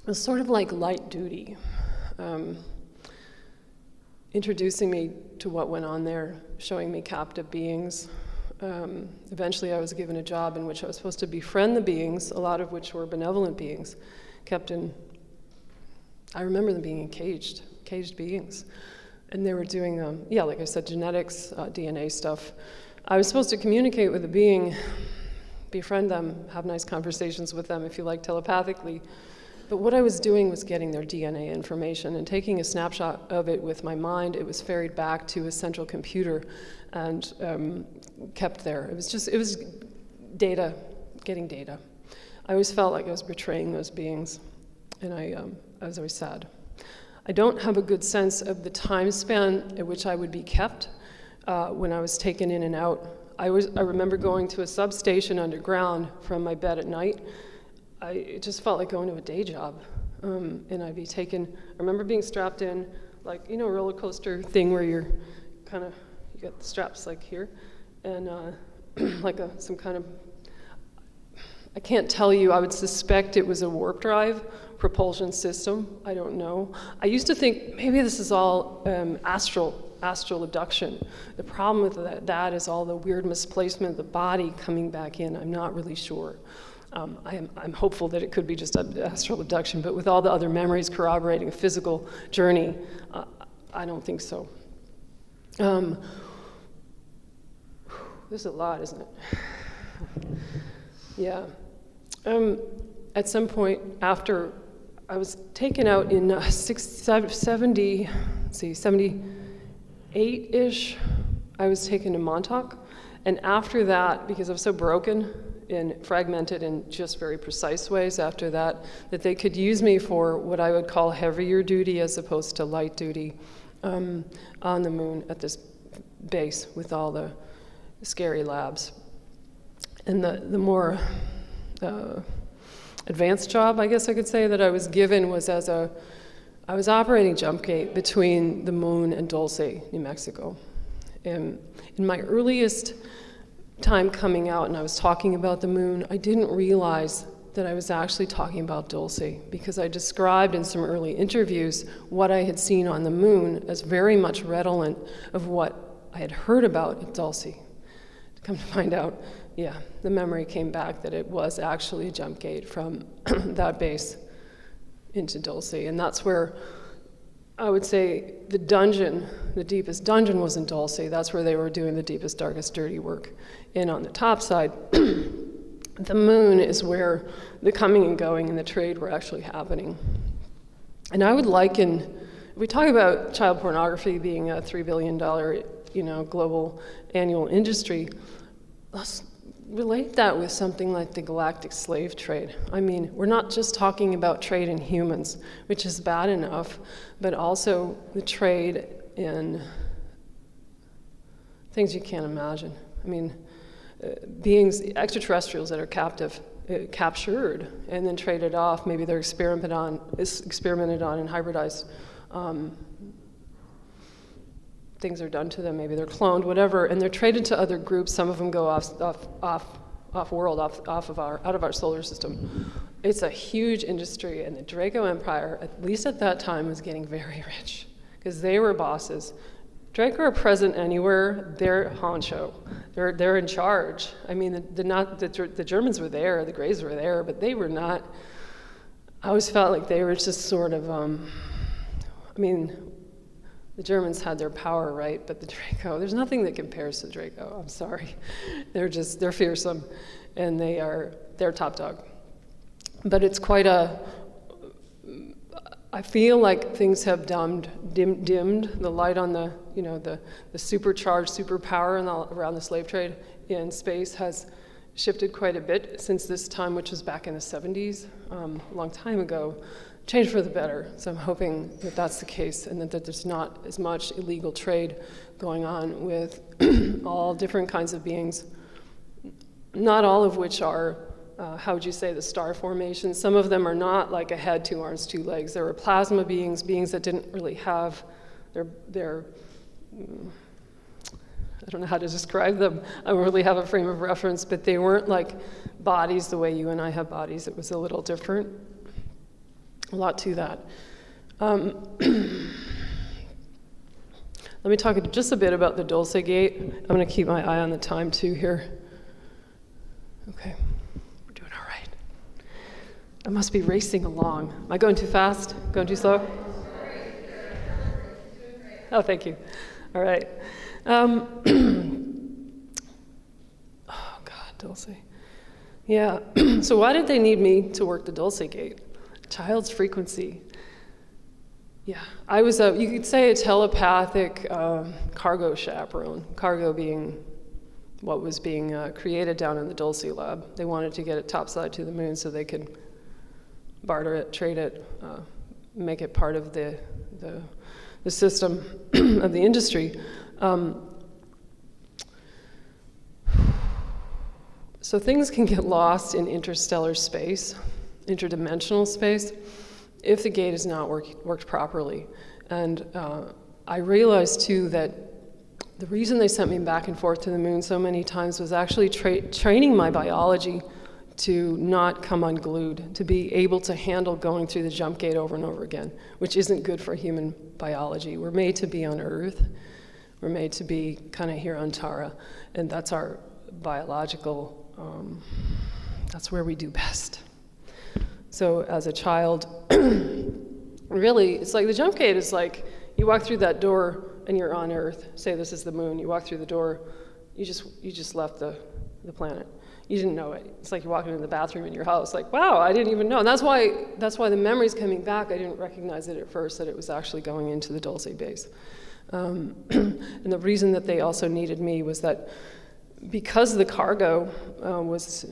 Speaker 1: It was sort of like light duty, introducing me to what went on there, showing me captive beings. Eventually I was given a job in which I was supposed to befriend the beings, a lot of which were benevolent beings, kept in, I remember them being in caged beings. And they were doing, like I said, genetics, DNA stuff. I was supposed to communicate with a being, befriend them, have nice conversations with them, if you like, telepathically. But what I was doing was getting their DNA information and taking a snapshot of it with my mind. It was ferried back to a central computer and kept there. It was data, getting data. I always felt like I was betraying those beings, and I was always sad. I don't have a good sense of the time span at which I would be kept when I was taken in and out. I remember going to a substation underground from my bed at night. It just felt like going to a day job. And I'd be taken, I remember being strapped in, like, a roller coaster thing where you're kind of, you got the straps like here, and like some kind of, I can't tell you, I would suspect it was a warp drive propulsion system. I don't know. I used to think maybe this is all astral abduction. The problem with that is all the weird misplacement of the body coming back in. I'm not really sure. I'm hopeful that it could be just astral abduction, but with all the other memories corroborating a physical journey, I don't think so. There's a lot, isn't it? Yeah. At some point after I was taken out in 78-ish, I was taken to Montauk. And after that, because I was so broken and fragmented in just very precise ways after that they could use me for what I would call heavier duty as opposed to light duty on the moon at this base with all the scary labs. And the more advanced job, I guess I could say, that I was given was I was operating jump gate between the moon and Dulce, New Mexico. And in my earliest time coming out and I was talking about the moon, I didn't realize that I was actually talking about Dulce, because I described in some early interviews what I had seen on the moon as very much redolent of what I had heard about at Dulce. Come to find out, yeah, the memory came back that it was actually a jump gate from that base into Dulce. And that's where I would say the dungeon, the deepest dungeon, was in Dulce. That's where they were doing the deepest, darkest, dirty work. And on the top side, the moon is where the coming and going and the trade were actually happening. And I would liken, if we talk about child pornography being a $3 billion, global annual industry, let's relate that with something like the galactic slave trade. I mean, we're not just talking about trade in humans, which is bad enough, but also the trade in things you can't imagine. I mean, beings, extraterrestrials that are captured and then traded off. Maybe they're experimented on and hybridized. Things are done to them. Maybe they're cloned, whatever, and they're traded to other groups. Some of them go off world, out of our solar system. It's a huge industry, and the Draco Empire, at least at that time, was getting very rich because they were bosses. Draco are present anywhere. They're honcho. They're in charge. I mean, the Germans were there, the Greys were there, but they were not. I always felt like they were just sort of. The Germans had their power, right? But the Draco, there's nothing that compares to Draco. I'm sorry. They're fearsome, and they're top dog. But it's quite I feel like things have dimmed the light on the supercharged superpower around the slave trade in space has shifted quite a bit since this time, which was back in the 70s, a long time ago. Changed for the better. So I'm hoping that that's the case, and that there's not as much illegal trade going on with all different kinds of beings, not all of which are, how would you say, the star formation. Some of them are not like a head, 2 arms, 2 legs. There were plasma beings that didn't really have their I don't know how to describe them. I don't really have a frame of reference, but they weren't like bodies the way you and I have bodies. It was a little different. A lot to that. Let me talk just a bit about the Dulce Gate. I'm going to keep my eye on the time too here. Okay, we're doing all right. I must be racing along. Am I going too fast? Going too slow? Oh, thank you. All right. Oh God, Dulce. Yeah. So why did they need me to work the Dulce Gate? Child's frequency. Yeah, I was you could say a telepathic cargo chaperone. Cargo being what was being created down in the Dulce lab. They wanted to get it topside to the moon so they could barter it, trade it, make it part of the system of the industry. So things can get lost in interstellar space, interdimensional space, if the gate is not worked properly. And I realized too that the reason they sent me back and forth to the moon so many times was actually training my biology to not come unglued, to be able to handle going through the jump gate over and over again, which isn't good for human biology. We're made to be on Earth. We're made to be kind of here on Tara, and that's our biological, that's where we do best. So as a child, really, it's like the jump gate is like, you walk through that door and you're on Earth. Say this is the moon. You walk through the door, you just left the planet. You didn't know it. It's like you're walking into the bathroom in your house, like, wow, I didn't even know. And that's why the memory's coming back. I didn't recognize it at first, that it was actually going into the Dulce base. And the reason that they also needed me was that because the cargo was,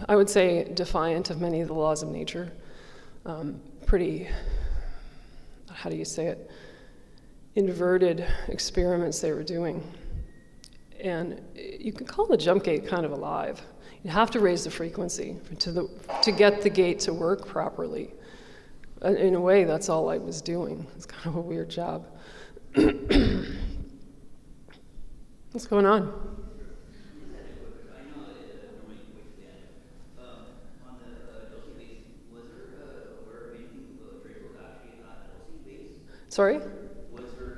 Speaker 1: I would say, defiant of many of the laws of nature, pretty, how do you say it, inverted experiments they were doing. And you can call the jump gate kind of alive. You have to raise the frequency to get the gate to work properly. In a way, that's all I was doing. It's kind of a weird job. What's going on? Sorry? Was there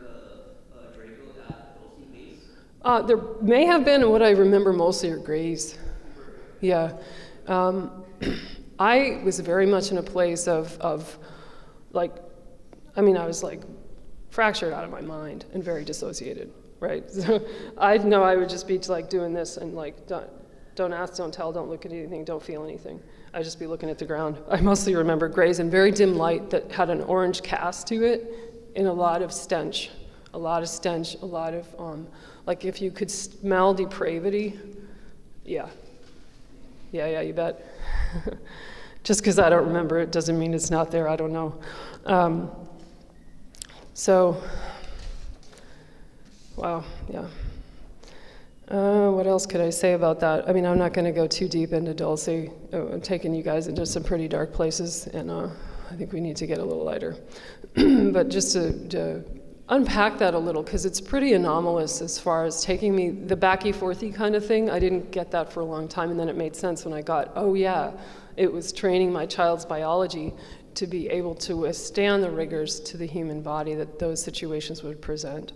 Speaker 1: a Draco at Dulce base? There may have been, and what I remember mostly are grays. Yeah. I was very much in a place of like, I mean, I was like fractured out of my mind and very dissociated, right? So I know I would just be like doing this and like, don't ask, don't tell, don't look at anything, don't feel anything. I'd just be looking at the ground. I mostly remember grays and very dim light that had an orange cast to it and a lot of stench, a lot of, like if you could smell depravity, yeah, you bet. Just because I don't remember it doesn't mean it's not there, I don't know. So, wow, yeah. What else could I say about that? I mean, I'm not going to go too deep into Dulce. I'm taking you guys into some pretty dark places, and I think we need to get a little lighter. But just to unpack that a little, because it's pretty anomalous as far as taking me, the backy-forthy kind of thing, I didn't get that for a long time, and then it made sense when I got, oh yeah, it was training my child's biology to be able to withstand the rigors to the human body that those situations would present.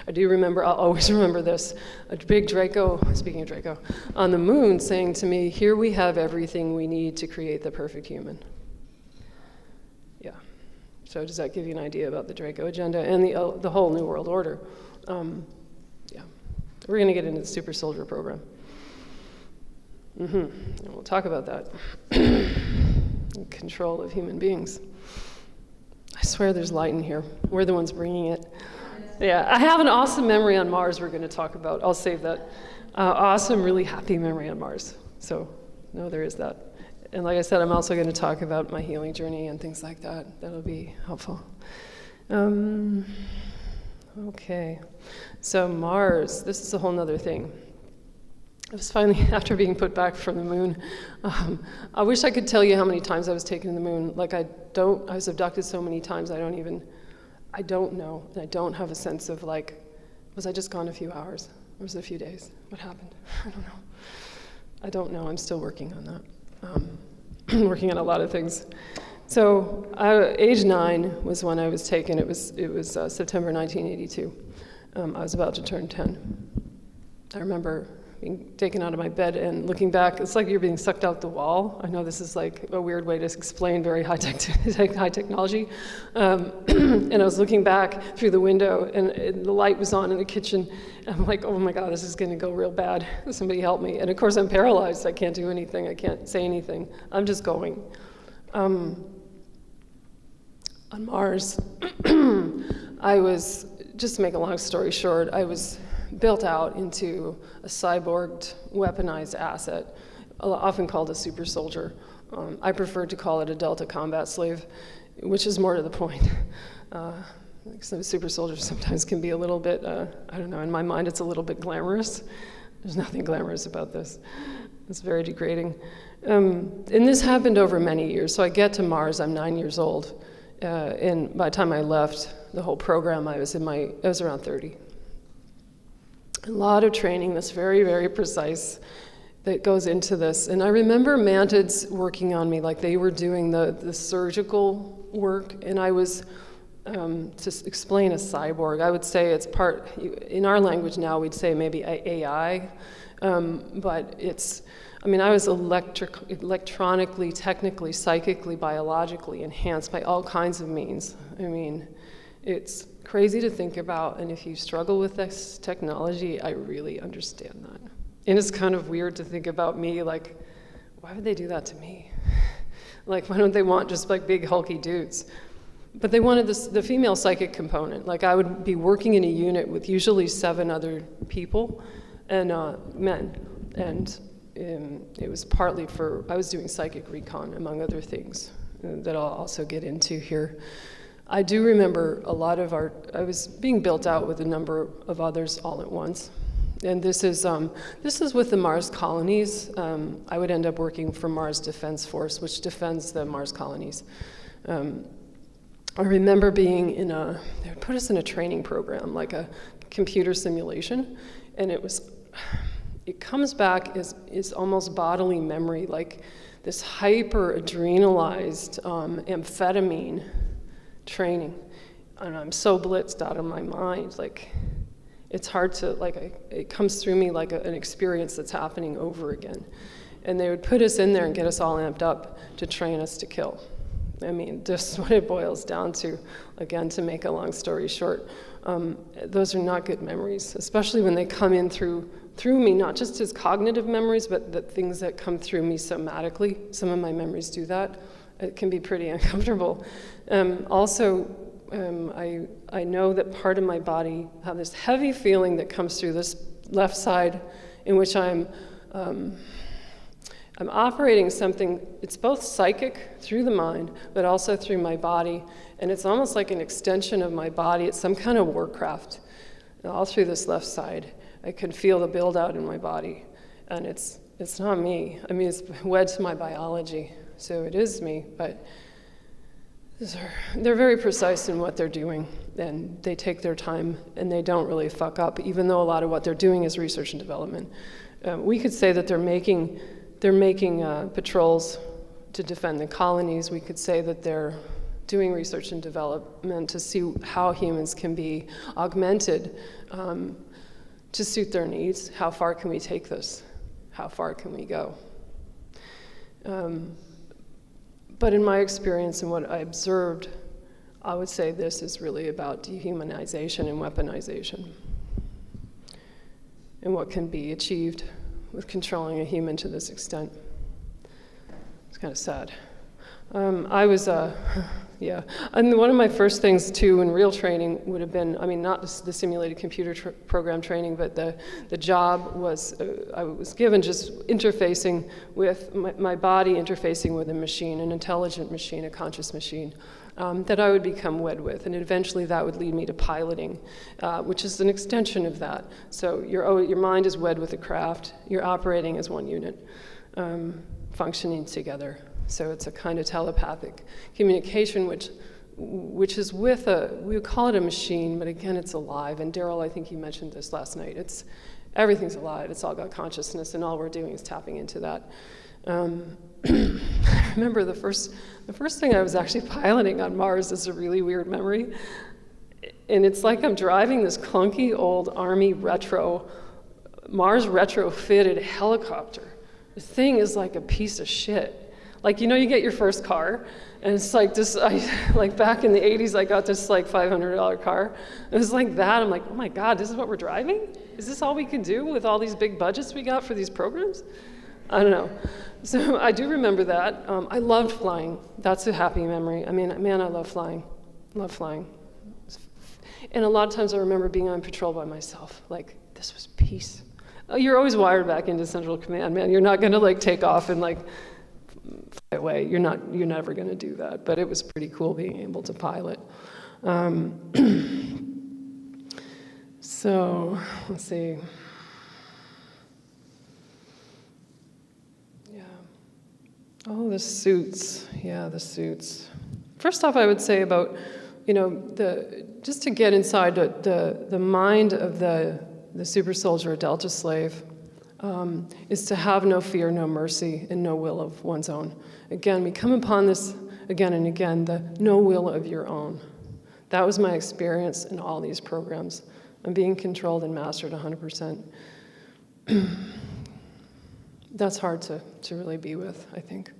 Speaker 1: I do remember, I'll always remember this, a big Draco, speaking of Draco, on the moon saying to me, here we have everything we need to create the perfect human. Yeah. So does that give you an idea about the Draco agenda and the whole New World Order? Yeah. We're going to get into the super soldier program. And we'll talk about that. Control of human beings. I swear there's light in here. We're the ones bringing it. Yeah, I have an awesome memory on Mars we're going to talk about. I'll save that. Awesome, really happy memory on Mars. So, no, there is that. And like I said, I'm also going to talk about my healing journey and things like that. That'll be helpful. Okay, so Mars, this is a whole nother thing. It was finally, after being put back from the moon, I wish I could tell you how many times I was taken to the moon. Like I was abducted so many times, I don't know, and I don't have a sense of like, was I just gone a few hours? Or was it a few days? What happened? I don't know, I'm still working on that. Working on a lot of things. So, age 9 was when I was taken. It was September 1982. I was about to turn 10. I remember being taken out of my bed and looking back, it's like you're being sucked out the wall. I know this is like a weird way to explain very high technology. And I was looking back through the window and the light was on in the kitchen. And I'm like, oh my God, this is gonna go real bad. Somebody help me. And of course I'm paralyzed. I can't do anything. I can't say anything. I'm just going. On Mars, I was, just to make a long story short, I was built out into a cyborged, weaponized asset, often called a super soldier. I prefer to call it a Delta combat slave, which is more to the point. Some super soldiers sometimes can be a little bit, I don't know, in my mind it's a little bit glamorous. There's nothing glamorous about this. It's very degrading. And this happened over many years. So I get to Mars, I'm 9 years old. And by the time I left the whole program, I was around 30. A lot of training that's very, very precise that goes into this. And I remember mantids working on me, like they were doing the surgical work, and I was, to explain a cyborg, I would say it's part, in our language now we'd say maybe AI, but it's, I mean, I was electronically, technically, psychically, biologically enhanced by all kinds of means. I mean, it's crazy to think about, and if you struggle with this technology, I really understand that. And it's kind of weird to think about me, like, why would they do that to me? Like, why don't they want just like big hulky dudes? But they wanted the female psychic component. Like, I would be working in a unit with usually 7 other people, and men, and it was partly I was doing psychic recon, among other things, that I'll also get into here. I do remember a lot of I was being built out with a number of others all at once. And this is with the Mars colonies. I would end up working for Mars Defense Force, which defends the Mars colonies. I remember being they would put us in a training program, like a computer simulation, and it comes back is almost bodily memory, like this hyper adrenalized amphetamine training, and I'm so blitzed out of my mind, like it's hard to, it comes through me like an experience that's happening over again. And they would put us in there and get us all amped up to train us to kill. I mean, just what it boils down to, again, to make a long story short, those are not good memories, especially when they come in through me, not just as cognitive memories, but the things that come through me somatically. Some of my memories do that. It can be pretty uncomfortable. I know that part of my body have this heavy feeling that comes through this left side, in which I'm operating something. It's both psychic through the mind, but also through my body, and it's almost like an extension of my body. It's some kind of warcraft, all through this left side. I can feel the build out in my body, and it's not me. I mean, it's wed to my biology, so it is me, but they're very precise in what they're doing, and they take their time, and they don't really fuck up, even though a lot of what they're doing is research and development. We could say that they're making patrols to defend the colonies. We could say that they're doing research and development to see how humans can be augmented to suit their needs. How far can we take this? How far can we go? But in my experience and what I observed, I would say this is really about dehumanization and weaponization, and what can be achieved with controlling a human to this extent. It's kind of sad. Yeah. And one of my first things too in real training would have been, I mean, not the simulated computer program training, but the job was, I was given just interfacing with my body, interfacing with a machine, an intelligent machine, a conscious machine, that I would become wed with. And eventually that would lead me to piloting, which is an extension of that. So your mind is wed with the craft, you're operating as one unit, functioning together. So it's a kind of telepathic communication, which is with we would call it a machine, but again, it's alive. And Daryl, I think you mentioned this last night. Everything's alive. It's all got consciousness, and all we're doing is tapping into that. I remember the first thing I was actually piloting on Mars is a really weird memory. And it's like I'm driving this clunky old Army Mars retrofitted helicopter. The thing is like a piece of shit. Like, you get your first car, and it's like this, like back in the 80s, I got this like $500 car. It was like that. I'm like, oh my God, this is what we're driving? Is this all we can do with all these big budgets we got for these programs? I don't know. So I do remember that. I loved flying. That's a happy memory. I mean, man, I love flying. Love flying. And a lot of times I remember being on patrol by myself. Like, this was peace. You're always wired back into Central Command, man. You're not gonna like take off and like fly away. You're never gonna do that. But it was pretty cool being able to pilot. So, let's see. Yeah. Oh, the suits. Yeah, the suits. First off, I would say about, just to get inside the mind of the super soldier, Delta slave, is to have no fear, no mercy, and no will of one's own. Again, we come upon this again and again, the no will of your own. That was my experience in all these programs. I'm being controlled and mastered 100%. That's hard to really be with, I think.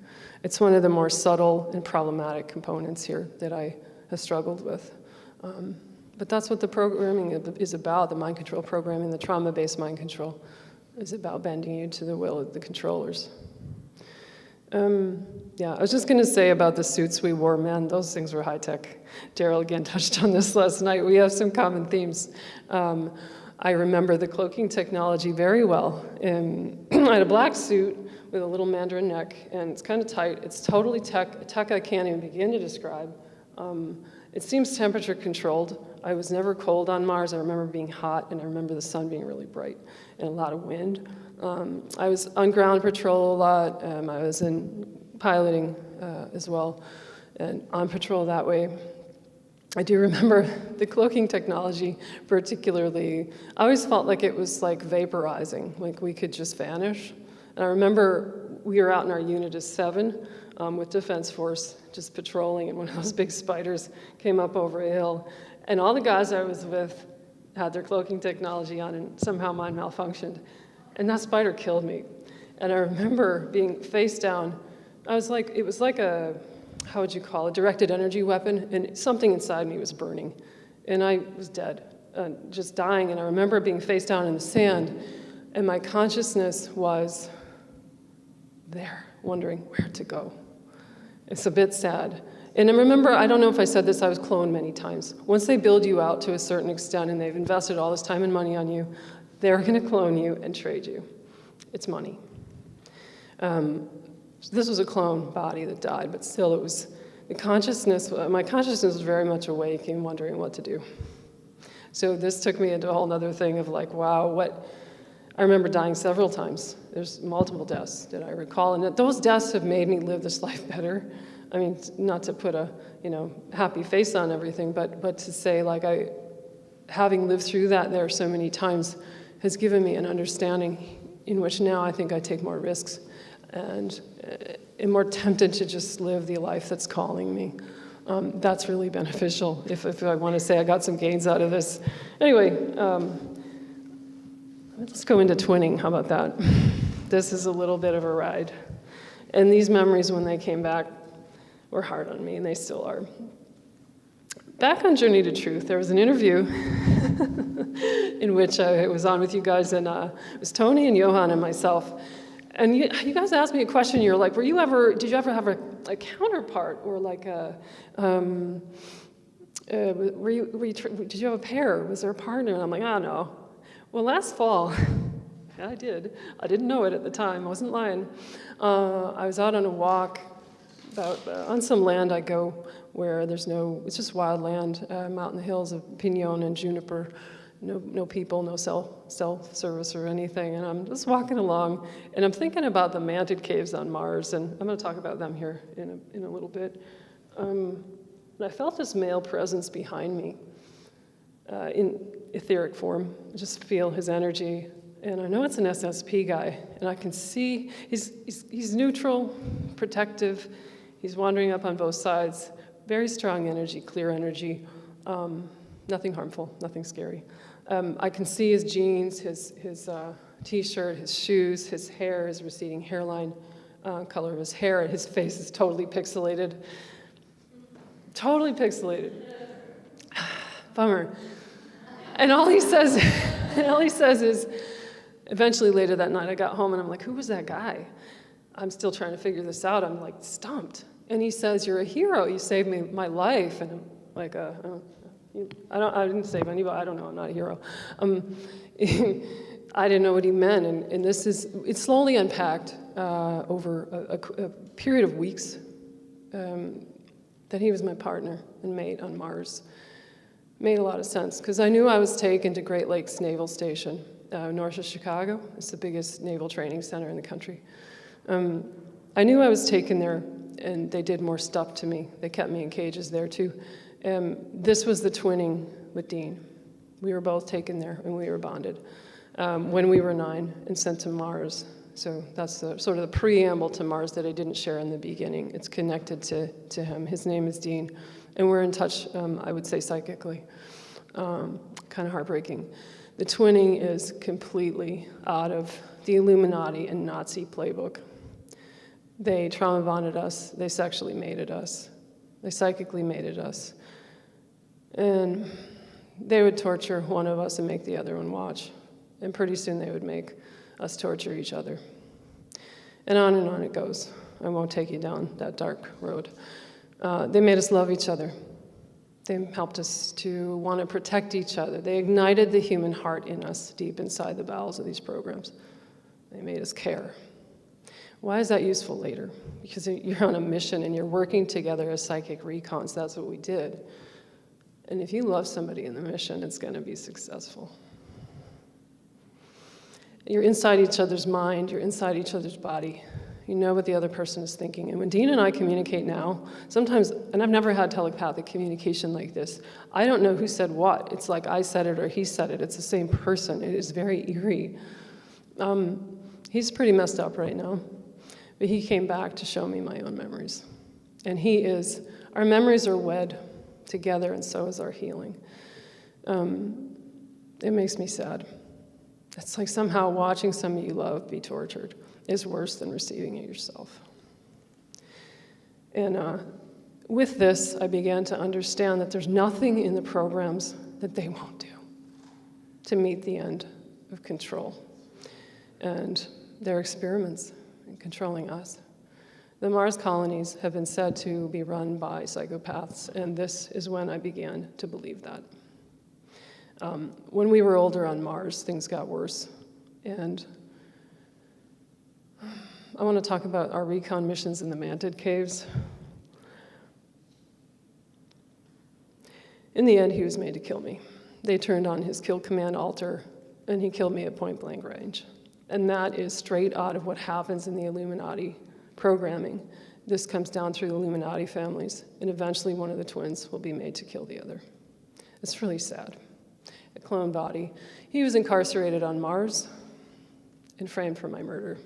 Speaker 1: It's one of the more subtle and problematic components here that I have struggled with. But that's what the programming is about, the mind control programming, the trauma-based mind control is about bending you to the will of the controllers. Yeah, I was just gonna say about the suits we wore, man, those things were high tech. Daryl again touched on this last night. We have some common themes. I remember the cloaking technology very well. I had a black suit with a little mandarin neck, and it's kind of tight. It's totally tech I can't even begin to describe. It seems temperature controlled. I was never cold on Mars. I remember being hot, and I remember the sun being really bright and a lot of wind. I was on ground patrol a lot. I was in piloting as well, and on patrol that way. I do remember the cloaking technology particularly. I always felt like it was like vaporizing, like we could just vanish. And I remember we were out in our unit of 7 with Defense Force, just patrolling, and one of those big spiders came up over a hill. And all the guys I was with had their cloaking technology on, and somehow mine malfunctioned. And that spider killed me. And I remember being face down. It was like a, how would you call it, directed energy weapon, and something inside me was burning. And I was dead, just dying. And I remember being face down in the sand, and my consciousness was there, wondering where to go. It's a bit sad. And I remember, I don't know if I said this, I was cloned many times. Once they build you out to a certain extent and they've invested all this time and money on you, they're going to clone you and trade you. It's money. This was a clone body that died, but still it was, the consciousness, my consciousness was very much awake and wondering what to do. So this took me into a whole other thing of like, wow, what, I remember dying several times. There's multiple deaths that I recall, and those deaths have made me live this life better. I mean, not to put a, happy face on everything, but to say, like, having lived through that there so many times has given me an understanding in which now I think I take more risks and am more tempted to just live the life that's calling me. That's really beneficial, if I want to say I got some gains out of this. Anyway, let's go into twinning. How about that? This is a little bit of a ride. And these memories, when they came back, were hard on me, and they still are. Back on Journey to Truth, there was an interview in which I was on with you guys, and it was Tony and Johan and myself. And you guys asked me a question. You're like, did you ever have a counterpart, or like did you have a pair? Was there a partner? And I'm like, no. Well, last fall, yeah, I did. I didn't know it at the time. I wasn't lying. I was out on a walk on some land I go where it's just wild land. I'm out in the hills of pinon and juniper, no people, no cell service or anything, and I'm just walking along, and I'm thinking about the mantid caves on Mars, and I'm going to talk about them here in a little bit. And I felt this male presence behind me in etheric form. I just feel his energy, and I know it's an SSP guy, and I can see he's neutral, protective. He's wandering up on both sides. Very strong energy, clear energy. Nothing harmful, nothing scary. I can see his jeans, his t-shirt, his shoes, his hair, his receding hairline, color of his hair. His face is totally pixelated. Totally pixelated. Bummer. And all he says is, eventually later that night I got home and I'm like, who was that guy? I'm still trying to figure this out. I'm like stumped. And he says, you're a hero. You saved my life. And I'm like, I didn't save anybody. I don't know. I'm not a hero. I didn't know what he meant. And it's slowly unpacked over a period of weeks that he was my partner and mate on Mars. Made a lot of sense because I knew I was taken to Great Lakes Naval Station, north of Chicago. It's the biggest naval training center in the country. I knew I was taken there, and they did more stuff to me. They kept me in cages there, too. This was the twinning with Dean. We were both taken there, and we were bonded when we were 9 and sent to Mars. So that's sort of the preamble to Mars that I didn't share in the beginning. It's connected to him. His name is Dean, and we're in touch, I would say, psychically. Kind of heartbreaking. The twinning is completely out of the Illuminati and Nazi playbook. They trauma bonded us. They sexually mated us. They psychically mated us. And they would torture one of us and make the other one watch. And pretty soon they would make us torture each other. And on it goes. I won't take you down that dark road. They made us love each other. They helped us to want to protect each other. They ignited the human heart in us deep inside the bowels of these programs. They made us care. Why is that useful later? Because you're on a mission and you're working together as psychic recons. That's what we did. And if you love somebody in the mission, it's going to be successful. You're inside each other's mind, you're inside each other's body. You know what the other person is thinking. And when Dean and I communicate now, sometimes, and I've never had telepathic communication like this, I don't know who said what. It's like I said it or he said it. It's the same person. It is very eerie. He's pretty messed up right now. But he came back to show me my own memories. And our memories are wed together, and so is our healing. It makes me sad. It's like somehow watching somebody you love be tortured is worse than receiving it yourself. And with this, I began to understand that there's nothing in the programs that they won't do to meet the end of control. And their experiments in controlling us. The Mars colonies have been said to be run by psychopaths, and this is when I began to believe that. When we were older on Mars, things got worse. And I want to talk about our recon missions in the mantid caves. In the end, he was made to kill me. They turned on his kill command altar, and he killed me at point blank range. And that is straight out of what happens in the Illuminati programming. This comes down through the Illuminati families, and eventually one of the twins will be made to kill the other. It's really sad. A clone body. He was incarcerated on Mars and framed for my murder.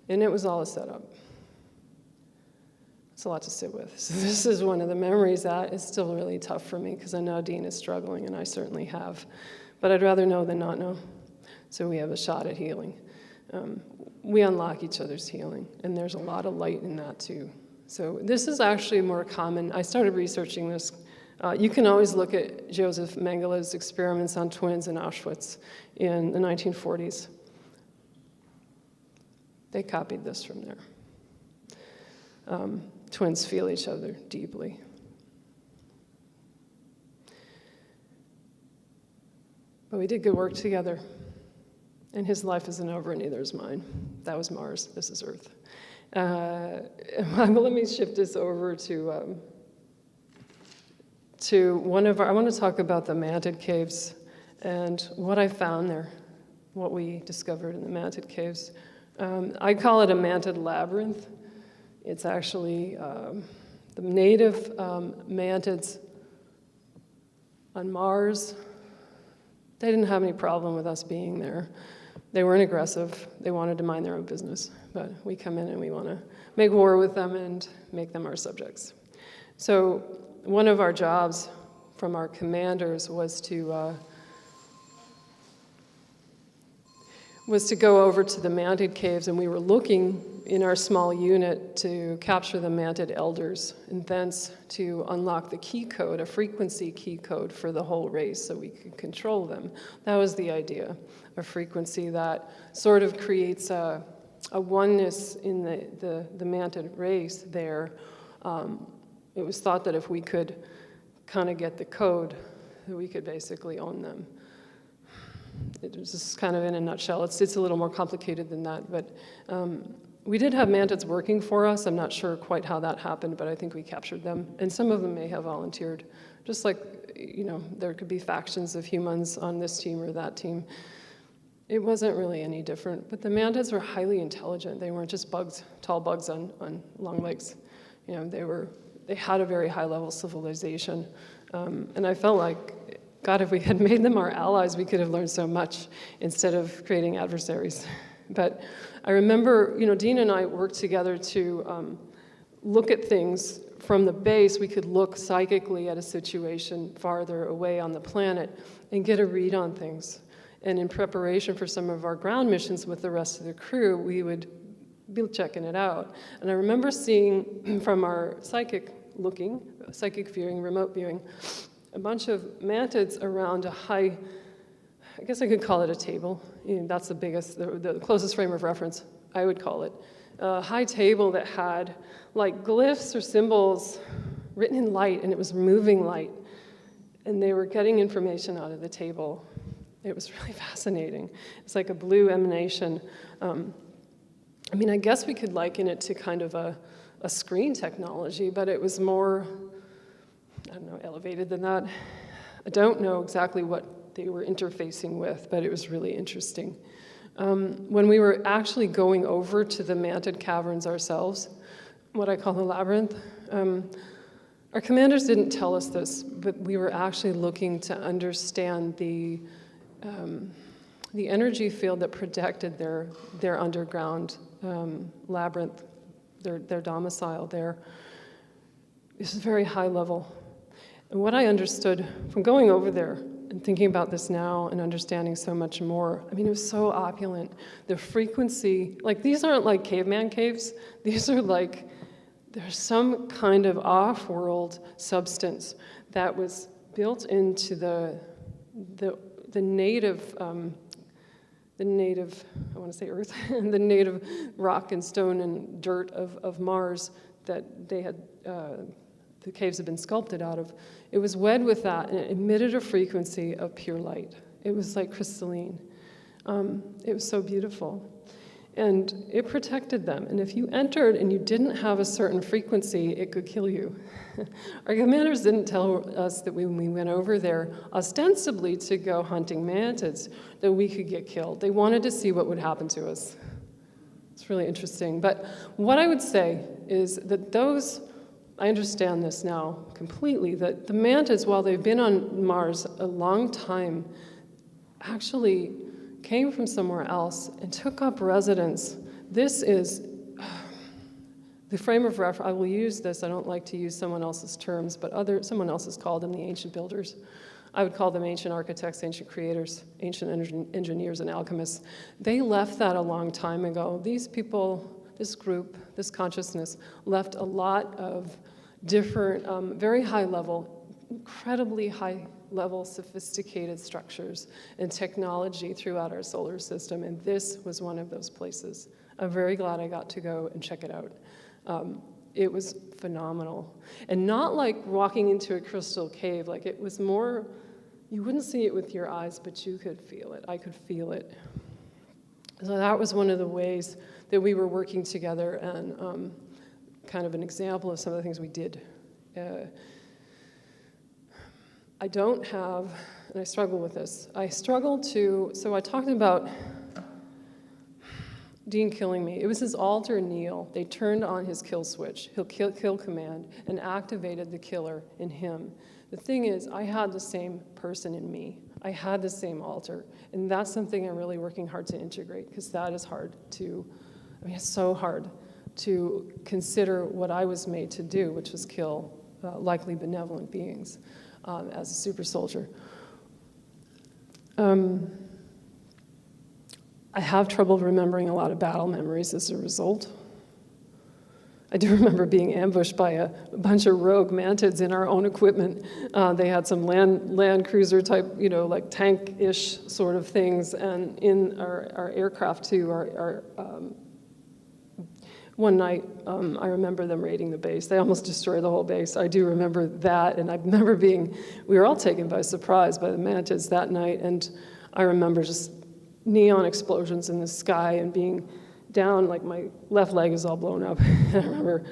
Speaker 1: And it was all a setup. It's a lot to sit with. So this is one of the memories that is still really tough for me because I know Dean is struggling, and I certainly have. But I'd rather know than not know. So we have a shot at healing. We unlock each other's healing, and there's a lot of light in that too. So this is actually more common. I started researching this. You can always look at Joseph Mengele's experiments on twins in Auschwitz in the 1940s. They copied this from there. Twins feel each other deeply. But we did good work together. And his life isn't over, and neither is mine. That was Mars. This is Earth. Let me shift this over to one of our. I want to talk about the mantid caves and what I found there, what we discovered in the mantid caves. I call it a mantid labyrinth. It's actually the native mantids on Mars. They didn't have any problem with us being there. They weren't aggressive. They wanted to mind their own business. But we come in and we want to make war with them and make them our subjects. So one of our jobs from our commanders was to go over to the mantid caves, and we were looking in our small unit to capture the mantid elders, and thence to unlock the key code, a frequency key code for the whole race so we could control them. That was the idea, a frequency that sort of creates a oneness in the mantid race there. It was thought that if we could kind of get the code, that we could basically own them. It was just kind of in a nutshell. It's a little more complicated than that, but we did have mantids working for us. I'm not sure quite how that happened, but I think we captured them. And some of them may have volunteered. Just like, there could be factions of humans on this team or that team. It wasn't really any different. But the mantids were highly intelligent. They weren't just bugs, tall bugs on long legs. They had a very high level civilization. And I felt like, God, if we had made them our allies, we could have learned so much instead of creating adversaries. But I remember, Dean and I worked together to look at things from the base. We could look psychically at a situation farther away on the planet and get a read on things. And in preparation for some of our ground missions with the rest of the crew, we would be checking it out. And I remember seeing from our psychic viewing, remote viewing, a bunch of mantids around a high, I guess I could call it a table. That's the biggest, the closest frame of reference, I would call it. A high table that had like glyphs or symbols written in light, and it was moving light. And they were getting information out of the table. It was really fascinating. It's like a blue emanation. I guess we could liken it to kind of a screen technology, but it was more, elevated than that. I don't know exactly what they were interfacing with, but it was really interesting. When we were actually going over to the mantid caverns ourselves, what I call the labyrinth, our commanders didn't tell us this, but we were actually looking to understand the energy field that protected their underground labyrinth, their domicile there. This is very high level. And what I understood from going over there and thinking about this now and understanding so much more, I mean, it was so opulent. The frequency, like these aren't like caveman caves. These are like, there's some kind of off-world substance that was built into the native, I want to say Earth, the native rock and stone and dirt of Mars that they had, the caves had been sculpted out of. It was wed with that, and it emitted a frequency of pure light. It was like crystalline. It was so beautiful. And it protected them. And if you entered and you didn't have a certain frequency, it could kill you. Our commanders didn't tell us that when we went over there, ostensibly to go hunting mantids, that we could get killed. They wanted to see what would happen to us. It's really interesting. But what I would say is that those, I understand this now completely, that the mantids, while they've been on Mars a long time, actually came from somewhere else and took up residence. This is the frame of reference. I will use this. I don't like to use someone else's terms, but someone else has called them the ancient builders. I would call them ancient architects, ancient creators, ancient engineers, and alchemists. They left that a long time ago. These people, this group, this consciousness, left a lot of different, very high level, incredibly high level sophisticated structures and technology throughout our solar system, and this was one of those places. I'm very glad I got to go and check it out. It was phenomenal. And not like walking into a crystal cave, like it was more, you wouldn't see it with your eyes, but you could feel it. I could feel it. So that was one of the ways that we were working together, and kind of an example of some of the things we did. I don't have, and I struggle with this, so I talked about Dean killing me. It was his alter Neil. They turned on his kill switch, kill command, and activated the killer in him. The thing is, I had the same person in me. I had the same alter, and that's something I'm really working hard to integrate, because that is hard to, I mean, it's so hard to consider what I was made to do, which was kill likely benevolent beings. As a super soldier. I have trouble remembering a lot of battle memories as a result. I do remember being ambushed by a bunch of rogue mantids in our own equipment. They had some land cruiser type, like tank-ish sort of things, and in our aircraft too, one night, I remember them raiding the base. They almost destroyed the whole base. I do remember that, and I remember we were all taken by surprise by the mantids that night, and I remember just neon explosions in the sky and being down, like my left leg is all blown up. I remember,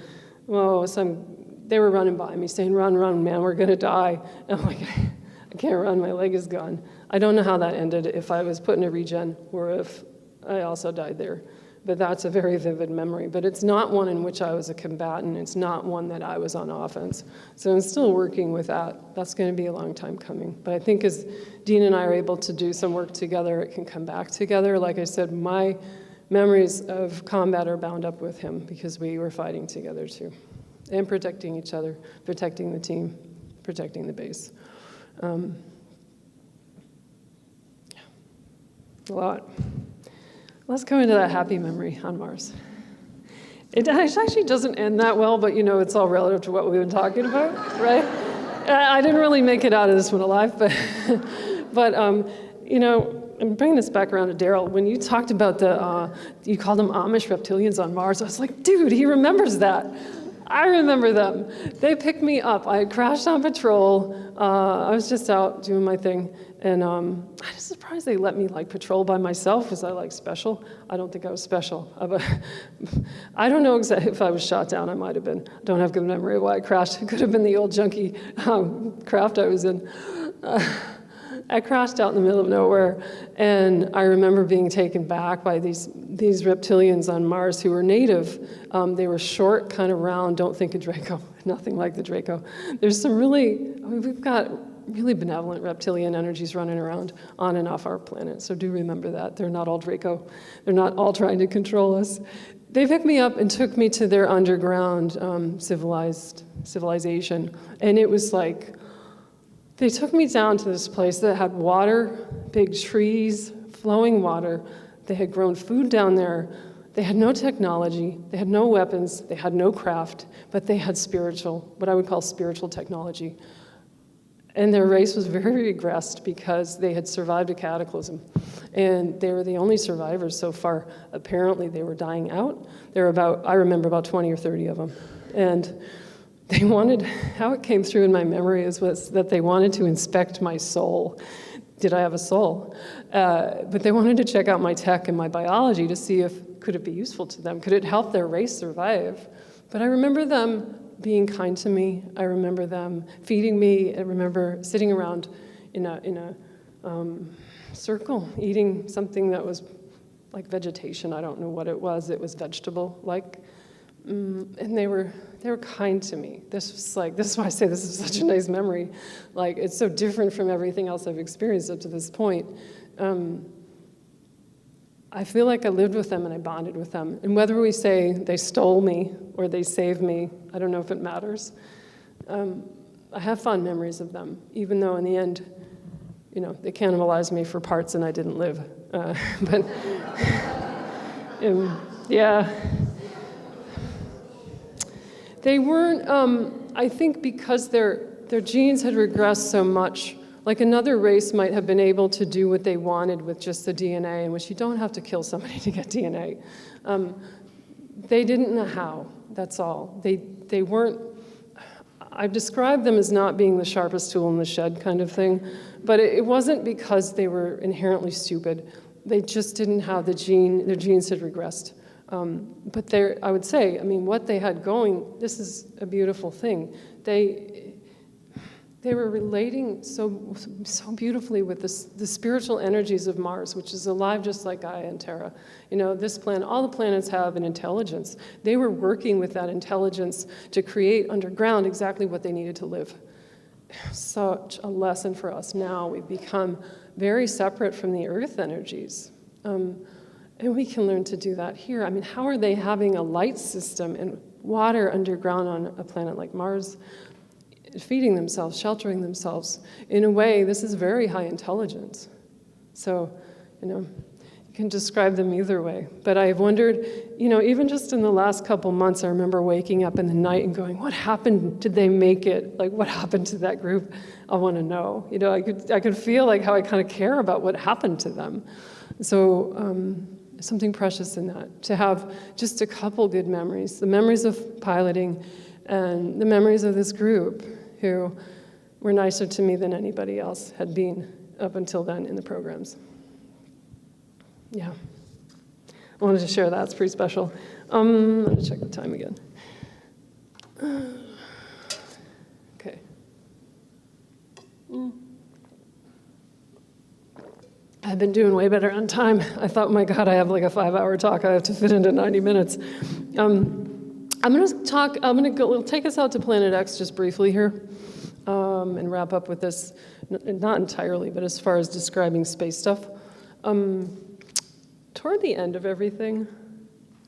Speaker 1: they were running by me saying, run, man, we're gonna die. And I'm like, I can't run, my leg is gone. I don't know how that ended, if I was put in a regen or if I also died there. But that's a very vivid memory. But it's not one in which I was a combatant. It's not one that I was on offense. So I'm still working with that. That's going to be a long time coming. But I think as Dean and I are able to do some work together, it can come back together. Like I said, my memories of combat are bound up with him because we were fighting together too. And protecting each other, protecting the team, protecting the base. A lot. Let's go into that happy memory on Mars. It actually doesn't end that well, but it's all relative to what we've been talking about, right? I didn't really make it out of this one alive, but I'm bringing this back around to Daryl. When you talked about you called them Amish reptilians on Mars, I was like, dude, he remembers that. I remember them. They picked me up. I had crashed on patrol. I was just out doing my thing. And I'm just surprised they let me patrol by myself. Was I special? I don't think I was special. I don't know exactly if I was shot down. I might have been. Don't have good memory of why I crashed. It could have been the old junky craft I was in. I crashed out in the middle of nowhere, and I remember being taken back by these reptilians on Mars who were native. They were short, kind of round, don't think of Draco, nothing like the Draco. There's some we've got really benevolent reptilian energies running around on and off our planet, so do remember that. They're not all Draco. They're not all trying to control us. They picked me up and took me to their underground civilization, and it was like, they took me down to this place that had water, big trees, flowing water. They had grown food down there. They had no technology. They had no weapons. They had no craft, but they had what I would call spiritual technology. And their race was very regressed because they had survived a cataclysm. And they were the only survivors so far. Apparently, they were dying out. There were I remember about 20 or 30 of them. And they wanted, how it came through in my memory was that they wanted to inspect my soul. Did I have a soul? But they wanted to check out my tech and my biology to see could it be useful to them? Could it help their race survive? But I remember them being kind to me. I remember them feeding me. I remember sitting around in a circle, eating something that was like vegetation. I don't know what it was. It was vegetable-like. And they were kind to me. This is why I say this is such a nice memory. Like, it's so different from everything else I've experienced up to this point. I feel like I lived with them and I bonded with them. And whether we say they stole me or they saved me, I don't know if it matters. I have fond memories of them, even though in the end, they cannibalized me for parts and I didn't live. But yeah. They weren't, I think because their genes had regressed so much, like another race might have been able to do what they wanted with just the DNA, in which you don't have to kill somebody to get DNA. They didn't know how, that's all. They weren't, I've described them as not being the sharpest tool in the shed kind of thing, but it wasn't because they were inherently stupid. They just didn't have their genes had regressed. But I would say, what they had going, this is a beautiful thing. They were relating so beautifully with the spiritual energies of Mars, which is alive just like Gaia and Terra. This planet, all the planets have an intelligence. They were working with that intelligence to create underground exactly what they needed to live. Such a lesson for us now. We've become very separate from the Earth energies. And we can learn to do that here. How are they having a light system and water underground on a planet like Mars, feeding themselves, sheltering themselves? In a way, this is very high intelligence. So, you can describe them either way. But I've wondered, even just in the last couple months, I remember waking up in the night and going, what happened? Did they make it? Like, what happened to that group? I want to know. I could feel like how I kind of care about what happened to them. So, something precious in that, to have just a couple good memories, the memories of piloting and the memories of this group who were nicer to me than anybody else had been up until then in the programs. Yeah. I wanted to share that. It's pretty special. I'm going to check the time again. Okay. I've been doing way better on time. I thought, my God, I have like a 5-hour talk. I have to fit into 90 minutes. I'm going to take us out to Planet X just briefly here and wrap up with this, not entirely, but as far as describing space stuff. Toward the end of everything,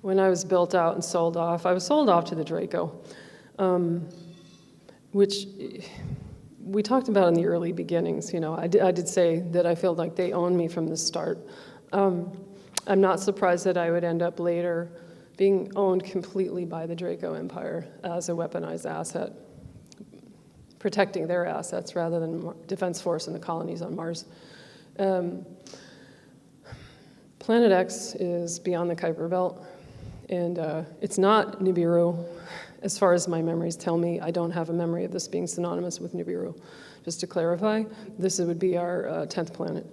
Speaker 1: when I was built out and sold off, I was sold off to the Draco, which we talked about in the early beginnings. I did say that I felt like they owned me from the start. I'm not surprised that I would end up later being owned completely by the Draco Empire as a weaponized asset, protecting their assets rather than Defense Force and the colonies on Mars. Planet X is beyond the Kuiper Belt, and it's not Nibiru. As far as my memories tell me, I don't have a memory of this being synonymous with Nibiru. Just to clarify, this would be our 10th planet.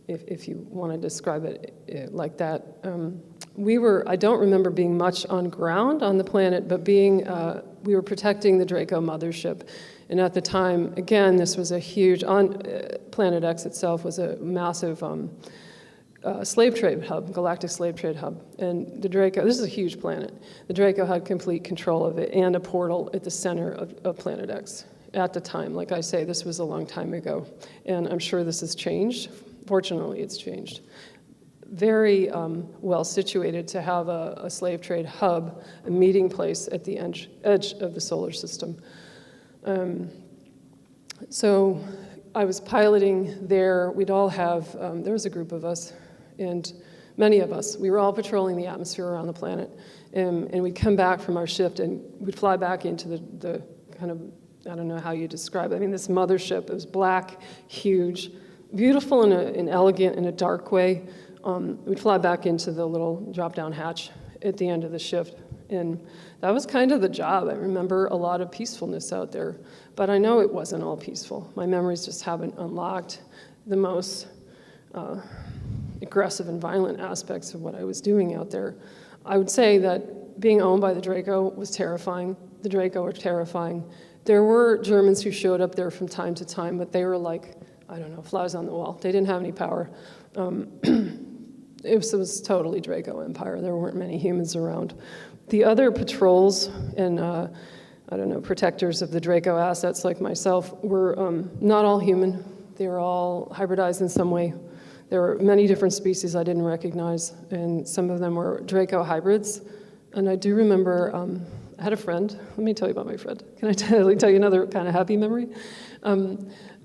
Speaker 1: if you want to describe it like that. I don't remember being much on ground on the planet, but we were protecting the Draco mothership. And at the time, again, this was a huge, Planet X itself was a massive slave trade hub, galactic slave trade hub. And the Draco, this is a huge planet. The Draco had complete control of it and a portal at the center of Planet X at the time. Like I say, this was a long time ago. And I'm sure this has changed. Fortunately, it's changed. Very well situated to have a slave trade hub, a meeting place at the edge of the solar system. So I was piloting there. We'd all have, there was a group of us, and many of us, we were all patrolling the atmosphere around the planet. And we'd come back from our shift, and we'd fly back into the kind of, I don't know how you describe it. I mean, this mothership, it was black, huge, beautiful in an elegant, in a dark way. We'd fly back into the little drop-down hatch at the end of the shift. And that was kind of the job. I remember a lot of peacefulness out there, but I know it wasn't all peaceful. My memories just haven't unlocked the most aggressive and violent aspects of what I was doing out there. I would say that being owned by the Draco was terrifying. The Draco were terrifying. There were Germans who showed up there from time to time, but they were like, I don't know, flies on the wall. They didn't have any power. It was totally Draco Empire. There weren't many humans around. The other patrols and, I don't know, protectors of the Draco assets like myself were not all human. They were all hybridized in some way. There were many different species I didn't recognize, and some of them were Draco hybrids. And I do remember, I had a friend. Let me tell you about my friend. Can I tell you another kind of happy memory?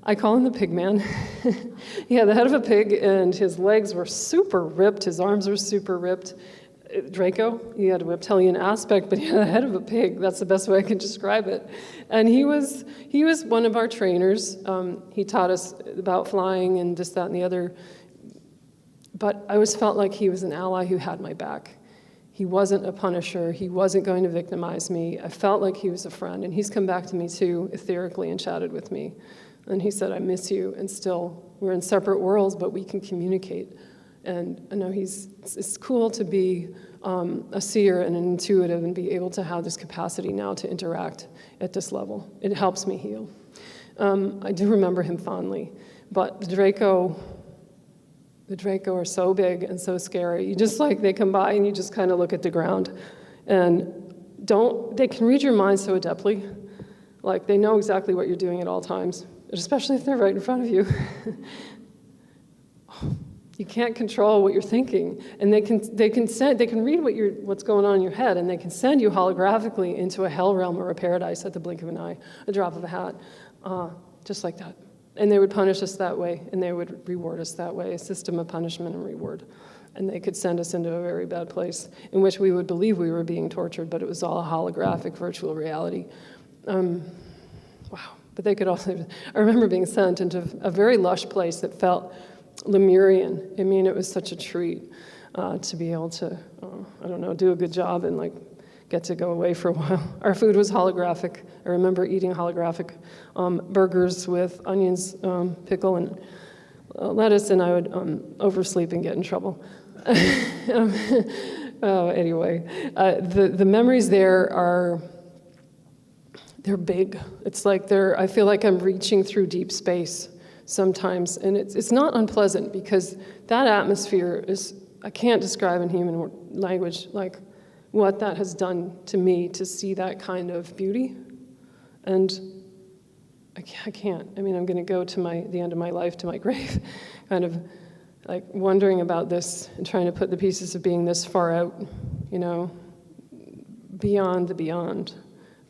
Speaker 1: I call him the pig man. He had the head of a pig, and his legs were super ripped. His arms were super ripped. Draco, he had a reptilian aspect, but he had the head of a pig. That's the best way I can describe it. And he was one of our trainers. He taught us about flying and this, that, and the other. But I always felt like he was an ally who had my back. He wasn't a punisher. He wasn't going to victimize me. I felt like he was a friend. And he's come back to me, too, etherically, and chatted with me. And he said, I miss you. And still, we're in separate worlds, but we can communicate. And I know it's cool to be a seer and an intuitive and be able to have this capacity now to interact at this level. It helps me heal. I do remember him fondly. But the Draco are so big and so scary. You just they come by and you just kind of look at the ground. And they can read your mind so adeptly. Like, they know exactly what you're doing at all times, especially if they're right in front of you. You can't control what you're thinking, and they can read what's going on in your head, and they can send you holographically into a hell realm or a paradise at the blink of an eye, a drop of a hat, just like that. And they would punish us that way, and they would reward us that way, a system of punishment and reward. And they could send us into a very bad place in which we would believe we were being tortured, but it was all a holographic virtual reality. Wow. But they could also, I remember being sent into a very lush place that felt Lemurian. I mean, it was such a treat to be able to, I don't know, do a good job and get to go away for a while. Our food was holographic. I remember eating holographic burgers with onions, pickle, and lettuce, and I would oversleep and get in trouble. Anyway, the memories there they're big. It's like I feel like I'm reaching through deep space sometimes, and it's not unpleasant because that atmosphere I can't describe in human language, what that has done to me to see that kind of beauty. And I can't. I mean, I'm going to go to the end of my life, to my grave, kind of wondering about this and trying to put the pieces of being this far out, beyond the beyond,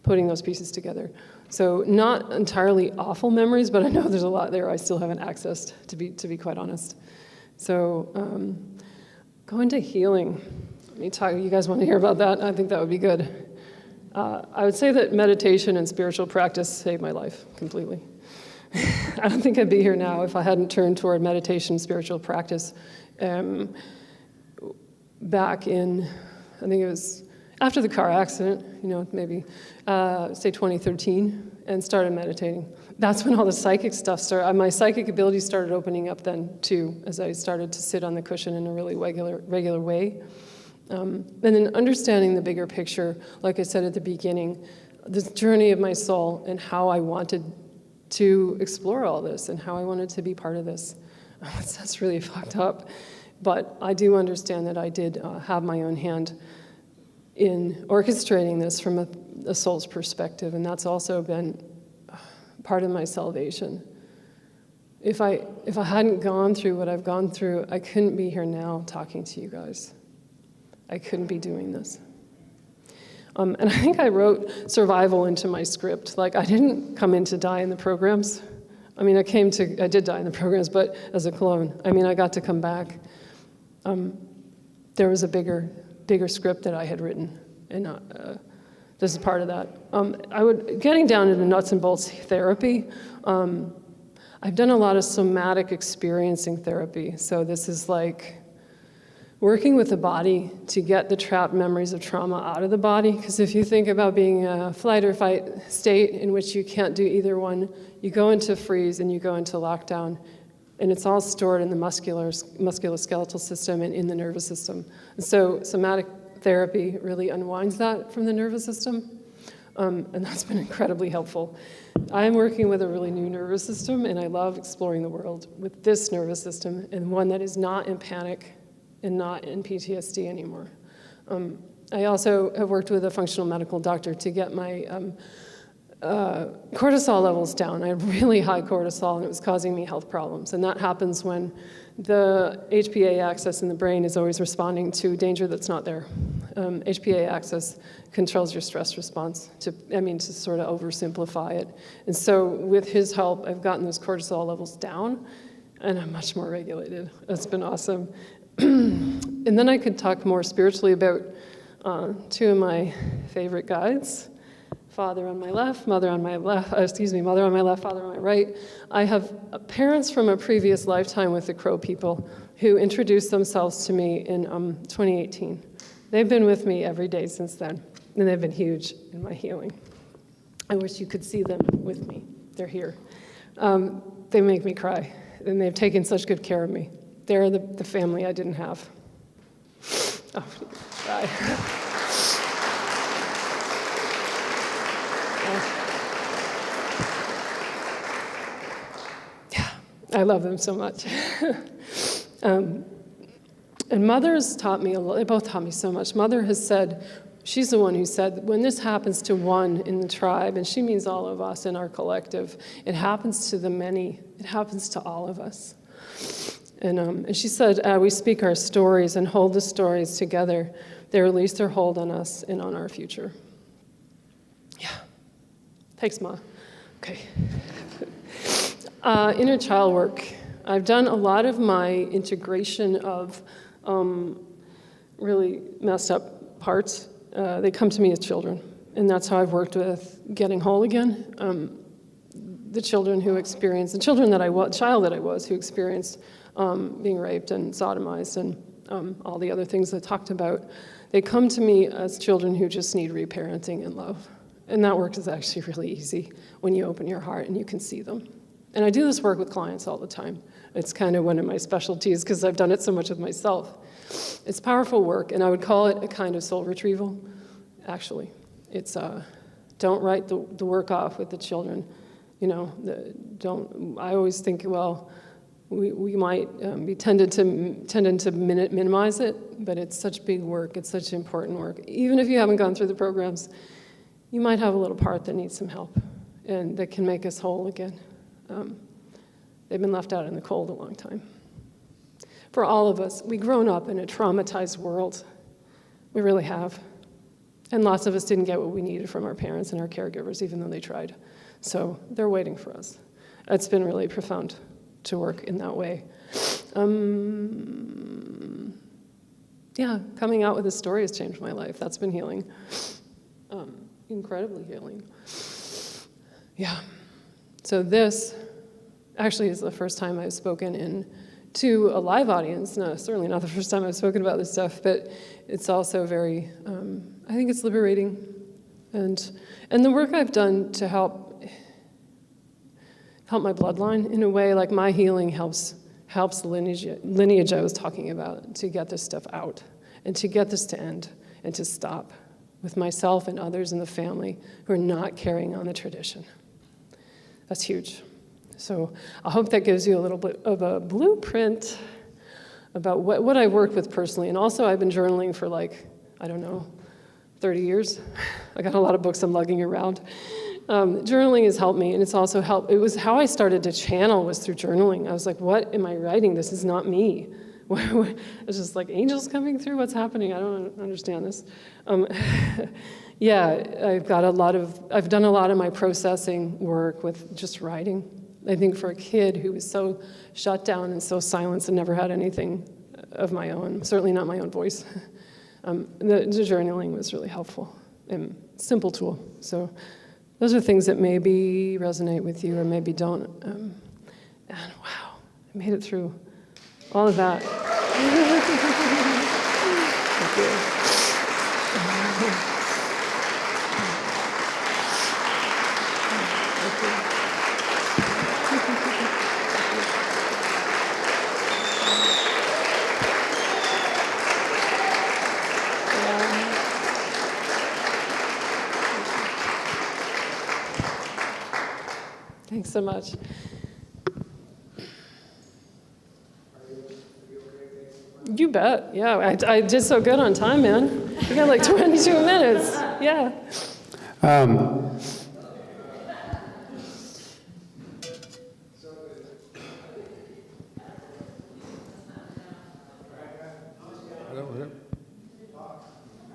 Speaker 1: putting those pieces together. So not entirely awful memories, but I know there's a lot there I still haven't accessed, to be quite honest. So going to healing. Let me talk. You guys want to hear about that? I think that would be good. I would say that meditation and spiritual practice saved my life completely. I don't think I'd be here now if I hadn't turned toward meditation and spiritual practice back in, I think it was after the car accident, maybe, say 2013, and started meditating. that's when all the psychic stuff started. My psychic ability started opening up then too, as I started to sit on the cushion in a really regular way. And then understanding the bigger picture, like I said at the beginning, the journey of my soul and how I wanted to explore all this and how I wanted to be part of this. That's really fucked up. But I do understand that I did have my own hand in orchestrating this from a soul's perspective, and that's also been part of my salvation. If I hadn't gone through what I've gone through, I couldn't be here now talking to you guys. I couldn't be doing this. And I think I wrote survival into my script. Like, I didn't come in to die in the programs. I mean, I did die in the programs, but as a clone. I mean, I got to come back. There was a bigger script that I had written, and this is part of that. Getting down into nuts and bolts therapy, I've done a lot of somatic experiencing therapy. So this is like working with the body to get the trapped memories of trauma out of the body. Because if you think about being in a flight or fight state in which you can't do either one, you go into freeze and you go into lockdown. And it's all stored in the musculoskeletal system and in the nervous system. And so somatic therapy really unwinds that from the nervous system. And that's been incredibly helpful. I'm working with a really new nervous system, and I love exploring the world with this nervous system, and one that is not in panic and not in PTSD anymore. I also have worked with a functional medical doctor to get my cortisol levels down. I had really high cortisol, and it was causing me health problems. And that happens when the HPA axis in the brain is always responding to danger that's not there. HPA axis controls your stress response, to sort of oversimplify it. And so with his help, I've gotten those cortisol levels down, and I'm much more regulated. That's been awesome. And then I could talk more spiritually about two of my favorite guides. Father on my left, mother on my left, mother on my left, father on my right. I have parents from a previous lifetime with the Crow people who introduced themselves to me in 2018. They've been with me every day since then, and they've been huge in my healing. I wish you could see them with me. They're here. They make me cry, and they've taken such good care of me. They're the family I didn't have. Oh, bye. Yeah, I love them so much. And Mother's taught me a lot. They both taught me so much. Mother has said, she's the one who said, when this happens to one in the tribe, and she means all of us in our collective, it happens to the many. It happens to all of us. And she said, we speak our stories and hold the stories together. They release their hold on us and on our future. Yeah. Thanks, Ma. Okay. Inner child work. I've done a lot of my integration of really messed up parts. They come to me as children, and that's how I've worked with getting whole again. The children who experience, the child that I was, who experienced being raped and sodomized and all the other things I talked about, they come to me as children who just need reparenting and love. And that work is actually really easy when you open your heart and you can see them. And I do this work with clients all the time. It's kind of one of my specialties because I've done it so much with myself. It's powerful work, and I would call it a kind of soul retrieval, actually. It's, don't write the work off with the children. You know, I always think, well, we might be tending to minimize it, but it's such big work, it's such important work. Even if you haven't gone through the programs, you might have a little part that needs some help, and that can make us whole again. They've been left out in the cold a long time. For all of us, we've grown up in a traumatized world. We really have. And lots of us didn't get what we needed from our parents and our caregivers, even though they tried. So they're waiting for us. It's been really profound to work in that way. Yeah, coming out with a story has changed my life. That's been healing. Incredibly healing. Yeah. So this actually is the first time I've spoken to a live audience. No, certainly not the first time I've spoken about this stuff, but it's also very, I think it's liberating. And the work I've done to help my bloodline in a way. Like my healing helps the lineage I was talking about, to get this stuff out and to get this to end and to stop with myself and others in the family who are not carrying on the tradition. That's huge. So I hope that gives you a little bit of a blueprint about what I worked with personally. And also I've been journaling for 30 years. I got a lot of books I'm lugging around. Journaling has helped me, and it's also helped. It was how I started to channel, was through journaling. I was like, what am I writing? This is not me. It's just like angels coming through. What's happening? I don't understand this. Yeah, I've done a lot of my processing work with just writing. I think for a kid who was so shut down and so silenced and never had anything of my own, certainly not my own voice, the journaling was really helpful and simple tool. So those are things that maybe resonate with you or maybe don't. And wow, I made it through all of that. Thank you. Thanks so much. You bet. Yeah, I did so good on time, man. We got like 22 minutes. Yeah.
Speaker 2: Hello.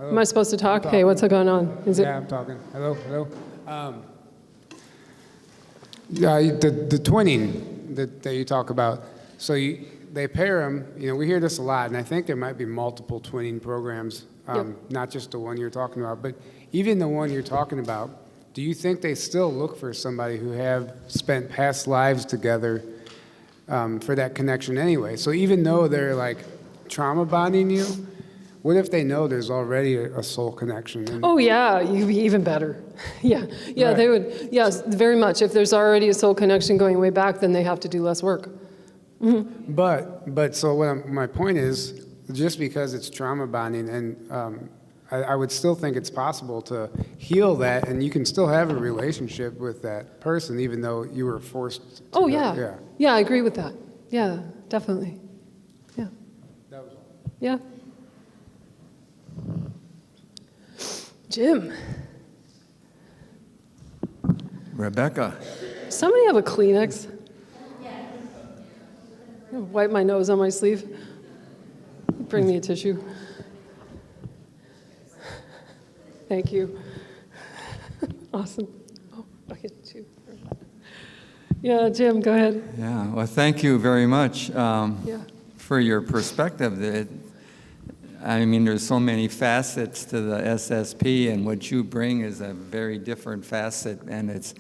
Speaker 1: Am I supposed to talk? Hey, what's going on?
Speaker 2: Yeah, I'm talking. Hello. The twinning that you talk about. So they pair them. We hear this a lot, and I think there might be multiple twinning programs, not just the one you're talking about, but even the one you're talking about. Do you think they still look for somebody who have spent past lives together for that connection anyway? So even though they're like trauma bonding you, what if they know there's already a soul connection?
Speaker 1: Oh yeah, you'd be even better. Yeah,
Speaker 2: Right.
Speaker 1: They would. Yes, very much. If there's already a soul connection going way back, then they have to do less work. Mm-hmm.
Speaker 2: But so my point is, just because it's trauma bonding, and I would still think it's possible to heal that, and you can still have a relationship with that person, even though you were forced to.
Speaker 1: Oh yeah. Yeah, I agree with that. Yeah, definitely. Yeah.
Speaker 2: That was all.
Speaker 1: Yeah. Jim.
Speaker 3: Rebecca.
Speaker 1: Somebody have a Kleenex? Wipe my nose on my sleeve. Bring me a tissue. Thank you. Awesome. Oh, I get two. Yeah, Jim, go ahead.
Speaker 3: Yeah, well, thank you very much for your perspective. There's so many facets to the SSP, and what you bring is a very different facet, and it's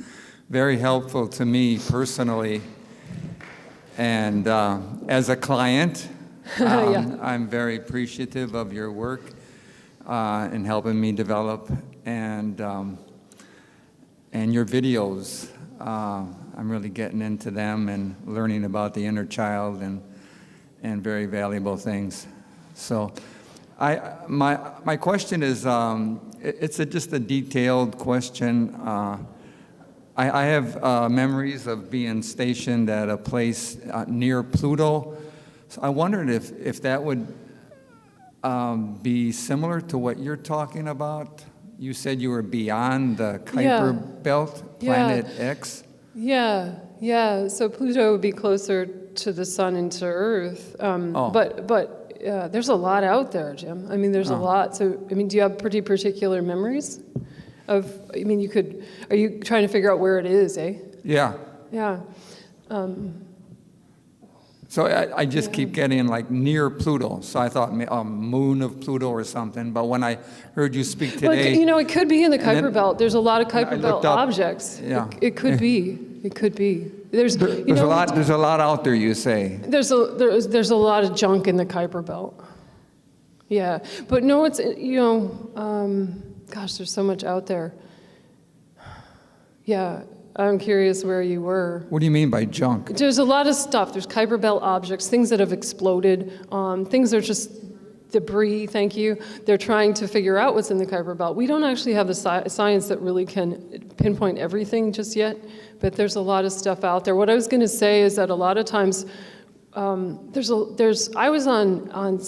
Speaker 3: very helpful to me personally. And as a client, I'm very appreciative of your work in helping me develop, and your videos. I'm really getting into them and learning about the inner child and very valuable things. So my question is, it's just a detailed question. I have memories of being stationed at a place near Pluto. So I wondered if that would be similar to what you're talking about. You said you were beyond the Kuiper Belt, Planet X.
Speaker 1: Yeah. So Pluto would be closer to the sun and to Earth. But there's a lot out there, Jim. There's a lot. So, do you have pretty particular memories of? Are you trying to figure out where it is, eh?
Speaker 3: Yeah.
Speaker 1: Yeah.
Speaker 3: So I just keep getting like near Pluto. So I thought moon of Pluto or something. But when I heard you speak today,
Speaker 1: well, it could be in the Kuiper Belt. There's a lot of Kuiper Belt objects.
Speaker 3: Yeah.
Speaker 1: It could be. It could be. There's
Speaker 3: a lot. There's a lot out there. You say.
Speaker 1: There's a lot of junk in the Kuiper Belt. Yeah, but no, it's gosh, there's so much out there. Yeah, I'm curious where you were.
Speaker 3: What do you mean by junk?
Speaker 1: There's a lot of stuff. There's Kuiper Belt objects, things that have exploded, things that are just debris, thank you. They're trying to figure out what's in the Kuiper Belt. We don't actually have the science that really can pinpoint everything just yet, but there's a lot of stuff out there. What I was going to say is that a lot of times, I was on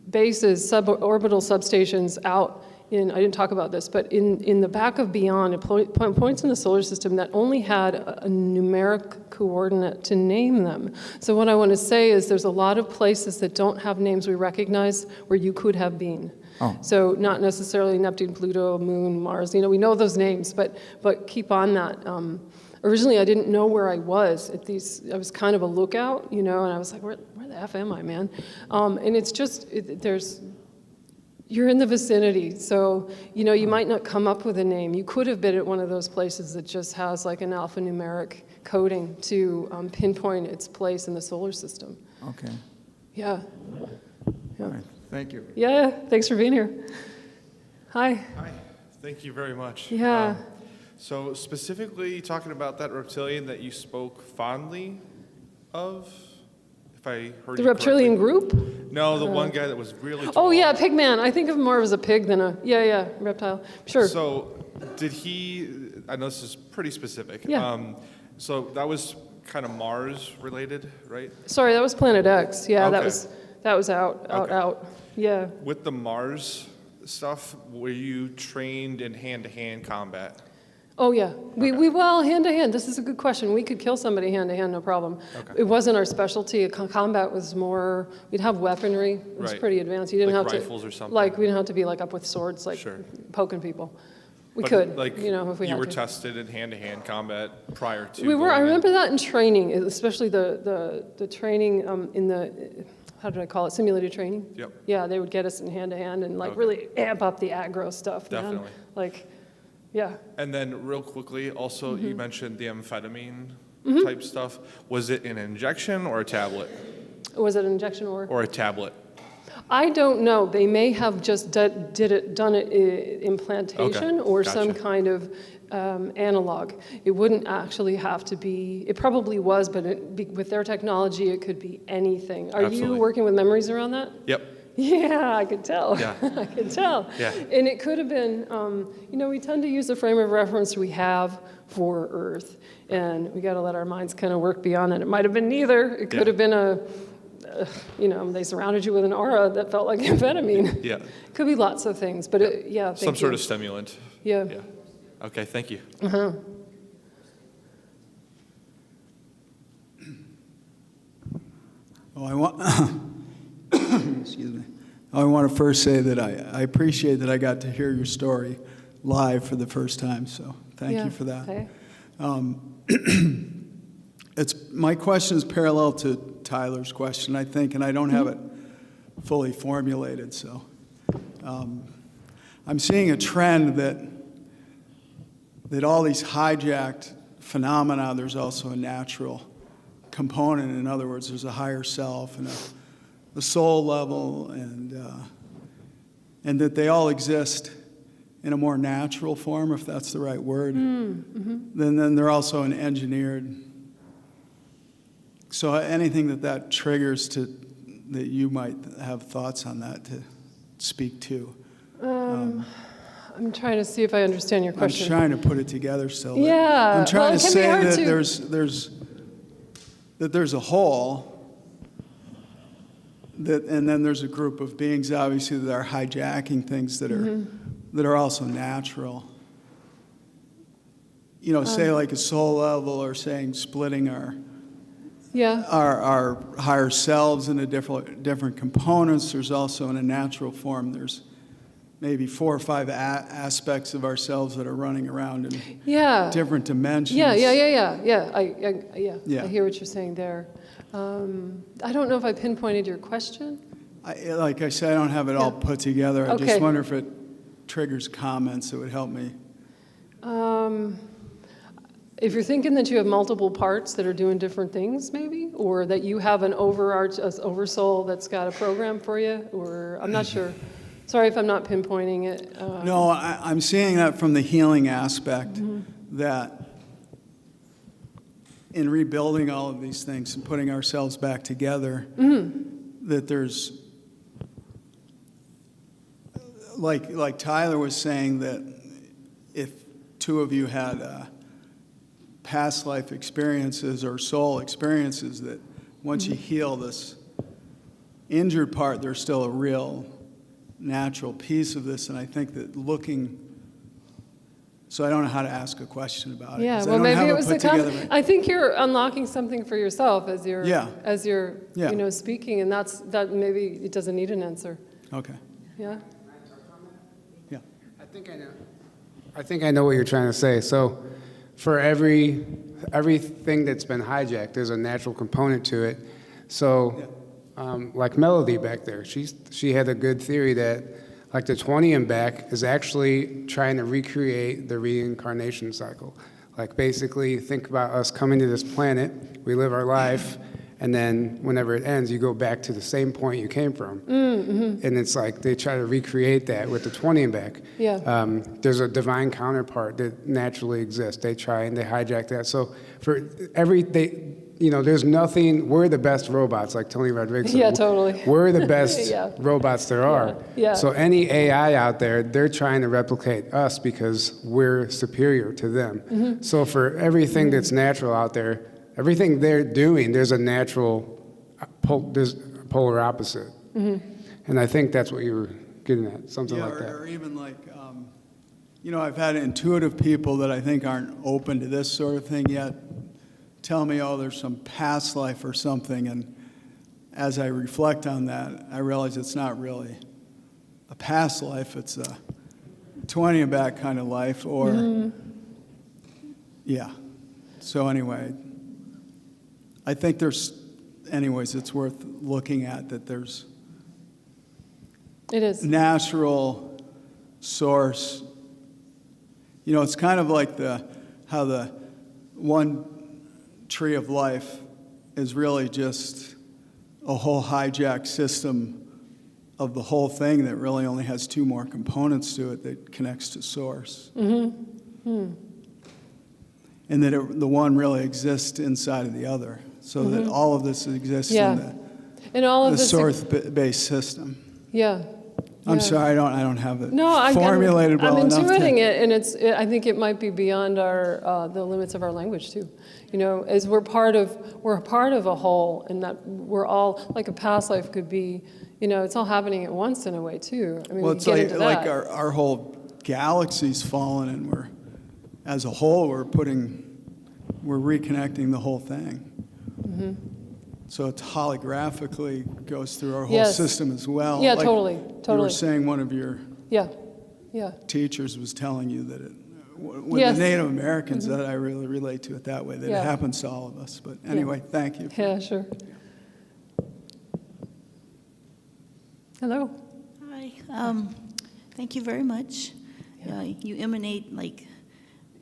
Speaker 1: bases, suborbital substations out in, I didn't talk about this, but in the back of beyond, it points in the solar system that only had a numeric coordinate to name them. So what I want to say is there's a lot of places that don't have names we recognize where you could have been.
Speaker 3: Oh.
Speaker 1: So not necessarily Neptune, Pluto, Moon, Mars, we know those names, but keep on that. Originally, I didn't know where I was at these, I was kind of a lookout, and I was like, where the F am I, man? And it's just, you're in the vicinity, so you might not come up with a name. You could have been at one of those places that just has like an alphanumeric coding to pinpoint its place in the solar system.
Speaker 3: Okay.
Speaker 1: Yeah.
Speaker 3: All right. Thank you.
Speaker 1: Yeah, thanks for being here. Hi.
Speaker 4: Hi, thank you very much.
Speaker 1: Yeah.
Speaker 4: So specifically talking about that reptilian that you spoke fondly of, if I heard
Speaker 1: The
Speaker 4: you
Speaker 1: reptilian
Speaker 4: correctly.
Speaker 1: group?
Speaker 4: No, the one guy that was really tall.
Speaker 1: Oh yeah, Pigman. I think of him more as a pig than a, reptile. Sure.
Speaker 4: So did he, I know this is pretty specific.
Speaker 1: Yeah.
Speaker 4: So that was kind of Mars related, right?
Speaker 1: Sorry, that was Planet X. Yeah,
Speaker 4: Okay.
Speaker 1: that was out. Yeah.
Speaker 4: With the Mars stuff, were you trained in hand-to-hand combat?
Speaker 1: Oh yeah, we well hand-to-hand. This is a good question. We could kill somebody hand-to-hand, no problem.
Speaker 4: Okay.
Speaker 1: It wasn't our specialty. Combat was more, we'd have weaponry. It was
Speaker 4: Right.
Speaker 1: pretty advanced. You didn't
Speaker 4: Like
Speaker 1: have to,
Speaker 4: rifles or something?
Speaker 1: Like, we didn't have to be like up with swords, like
Speaker 4: Sure.
Speaker 1: poking people. We
Speaker 4: But,
Speaker 1: could,
Speaker 4: like,
Speaker 1: if we
Speaker 4: you
Speaker 1: had
Speaker 4: were
Speaker 1: to.
Speaker 4: tested in hand-to-hand combat prior to
Speaker 1: We were.
Speaker 4: going
Speaker 1: I
Speaker 4: in?
Speaker 1: remember that in training, especially the training in the, how did I call it, simulated training?
Speaker 4: Yep.
Speaker 1: Yeah, they would get us in hand-to-hand and like
Speaker 4: Okay.
Speaker 1: really amp up the aggro stuff, man.
Speaker 4: Definitely.
Speaker 1: Like, yeah.
Speaker 4: And then real quickly, also you
Speaker 1: Mm-hmm.
Speaker 4: mentioned the amphetamine type stuff. Was it an injection or a tablet?
Speaker 1: Was it an injection or?
Speaker 4: Or a tablet?
Speaker 1: I don't know. They may have just done it implantation
Speaker 4: Okay,
Speaker 1: or
Speaker 4: gotcha.
Speaker 1: some kind of analog. It wouldn't actually have to be. It probably was, but with their technology, it could be anything. Are you
Speaker 4: Absolutely.
Speaker 1: working with memories around that?
Speaker 4: Yep.
Speaker 1: Yeah, I could tell.
Speaker 4: Yeah.
Speaker 1: I could tell.
Speaker 4: Yeah.
Speaker 1: And it could have been, we tend to use the frame of reference we have for Earth, and we got to let our minds kind of work beyond that. It might have been neither. It could
Speaker 4: Yeah.
Speaker 1: have been they surrounded you with an aura that felt like amphetamine.
Speaker 4: Yeah.
Speaker 1: Could be lots of things, but thank
Speaker 4: Some sort
Speaker 1: you.
Speaker 4: of stimulant.
Speaker 1: Yeah.
Speaker 4: Yeah. Okay, thank you.
Speaker 5: Excuse me. I want to first say that I appreciate that I got to hear your story live for the first time, so thank
Speaker 1: Yeah,
Speaker 5: you for that.
Speaker 1: okay.
Speaker 5: My question is parallel to Tyler's question, I think, and I don't have it fully formulated, so. I'm seeing a trend that all these hijacked phenomena, there's also a natural component. In other words, there's a higher self and a soul level, and that they all exist in a more natural form, if that's the right word. Then they're also an engineered. So anything that triggers that you might have thoughts on that to speak to.
Speaker 1: I'm trying to see if I understand your question.
Speaker 5: I'm trying to put it together still.
Speaker 1: Yeah,
Speaker 5: I'm trying
Speaker 1: well,
Speaker 5: to
Speaker 1: it can be
Speaker 5: say
Speaker 1: hard
Speaker 5: that there's a whole, and then there's a group of beings, obviously, that are hijacking things that are also natural. Say like a soul level, or saying splitting our higher selves into different components. There's also in a natural form, there's maybe 4 or 5 aspects of ourselves that are running around in different dimensions.
Speaker 1: Yeah. I hear what you're saying there. I don't know if I pinpointed your question.
Speaker 5: Like I said, I don't have it all put together. I
Speaker 1: Okay.
Speaker 5: just wonder if it triggers comments that would help me.
Speaker 1: If you're thinking that you have multiple parts that are doing different things, maybe, or that you have an oversoul that's got a program for you, or I'm not sure. Sorry if I'm not pinpointing it.
Speaker 5: No, I'm seeing that from the healing aspect, that in rebuilding all of these things and putting ourselves back together, that there's, like Tyler was saying, that if two of you had past life experiences or soul experiences, that once you heal this injured part, there's still a real natural piece of this. And I think that so I don't know how to ask a question about it.
Speaker 1: Yeah,
Speaker 5: 'cause I
Speaker 1: well,
Speaker 5: don't
Speaker 1: maybe
Speaker 5: have
Speaker 1: it was
Speaker 5: together.
Speaker 1: I think you're unlocking something for yourself as you're
Speaker 5: Yeah.
Speaker 1: speaking, and that maybe it doesn't need an answer.
Speaker 5: Okay.
Speaker 1: Yeah.
Speaker 5: Yeah.
Speaker 2: I think I know what you're trying to say. So for everything that's been hijacked, there's a natural component to it. So like Melody back there, she had a good theory that like the 20 and back is actually trying to recreate the reincarnation cycle. Like basically think about us coming to this planet, we live our life, and then whenever it ends, you go back to the same point you came from. And it's like they try to recreate that with the 20 and back.
Speaker 1: Yeah.
Speaker 2: There's a divine counterpart that naturally exists. They try and they hijack that. So for there's nothing, we're the best robots, like Tony Rodriguez said.
Speaker 1: Yeah, totally.
Speaker 2: We're the best
Speaker 1: Yeah.
Speaker 2: robots there are.
Speaker 1: Yeah.
Speaker 2: So any AI out there, they're trying to replicate us because we're superior to them. So for everything that's natural out there, everything they're doing, there's a natural, there's a polar opposite. And I think that's what you were getting at, something like that.
Speaker 5: Or even like, I've had intuitive people that I think aren't open to this sort of thing yet tell me, oh, there's some past life or something. And as I reflect on that, I realize it's not really a past life. It's a 20 and back kind of life. Or, yeah. So anyway, I think it's worth looking at that there's
Speaker 1: It is.
Speaker 5: natural source. It's kind of like how the one tree of life is really just a whole hijacked system of the whole thing that really only has two more components to it that connects to source. And that the one really exists inside of the other, so that all of this exists in
Speaker 1: and all of
Speaker 5: the
Speaker 1: this
Speaker 5: source-based system.
Speaker 1: Yeah.
Speaker 5: I'm sorry, I don't have it
Speaker 1: No,
Speaker 5: formulated well enough.
Speaker 1: I'm intuiting it, and I think it might be beyond the limits of our language too. As we're part of a whole, and that we're all like a past life could be. It's all happening at once in a way too. I mean,
Speaker 5: Well,
Speaker 1: we
Speaker 5: it's
Speaker 1: get
Speaker 5: like,
Speaker 1: into that.
Speaker 5: like our whole galaxy's fallen, and as a whole, we're reconnecting the whole thing. So it holographically goes through our whole system as well.
Speaker 1: Yeah,
Speaker 5: like
Speaker 1: totally.
Speaker 5: You were saying one of your
Speaker 1: Yeah.
Speaker 5: teachers was telling you that with the Native Americans, that I really relate to it that way, that it happens to all of us. But anyway, thank you.
Speaker 1: Yeah, sure. Hello.
Speaker 6: Hi. Thank you very much. You emanate like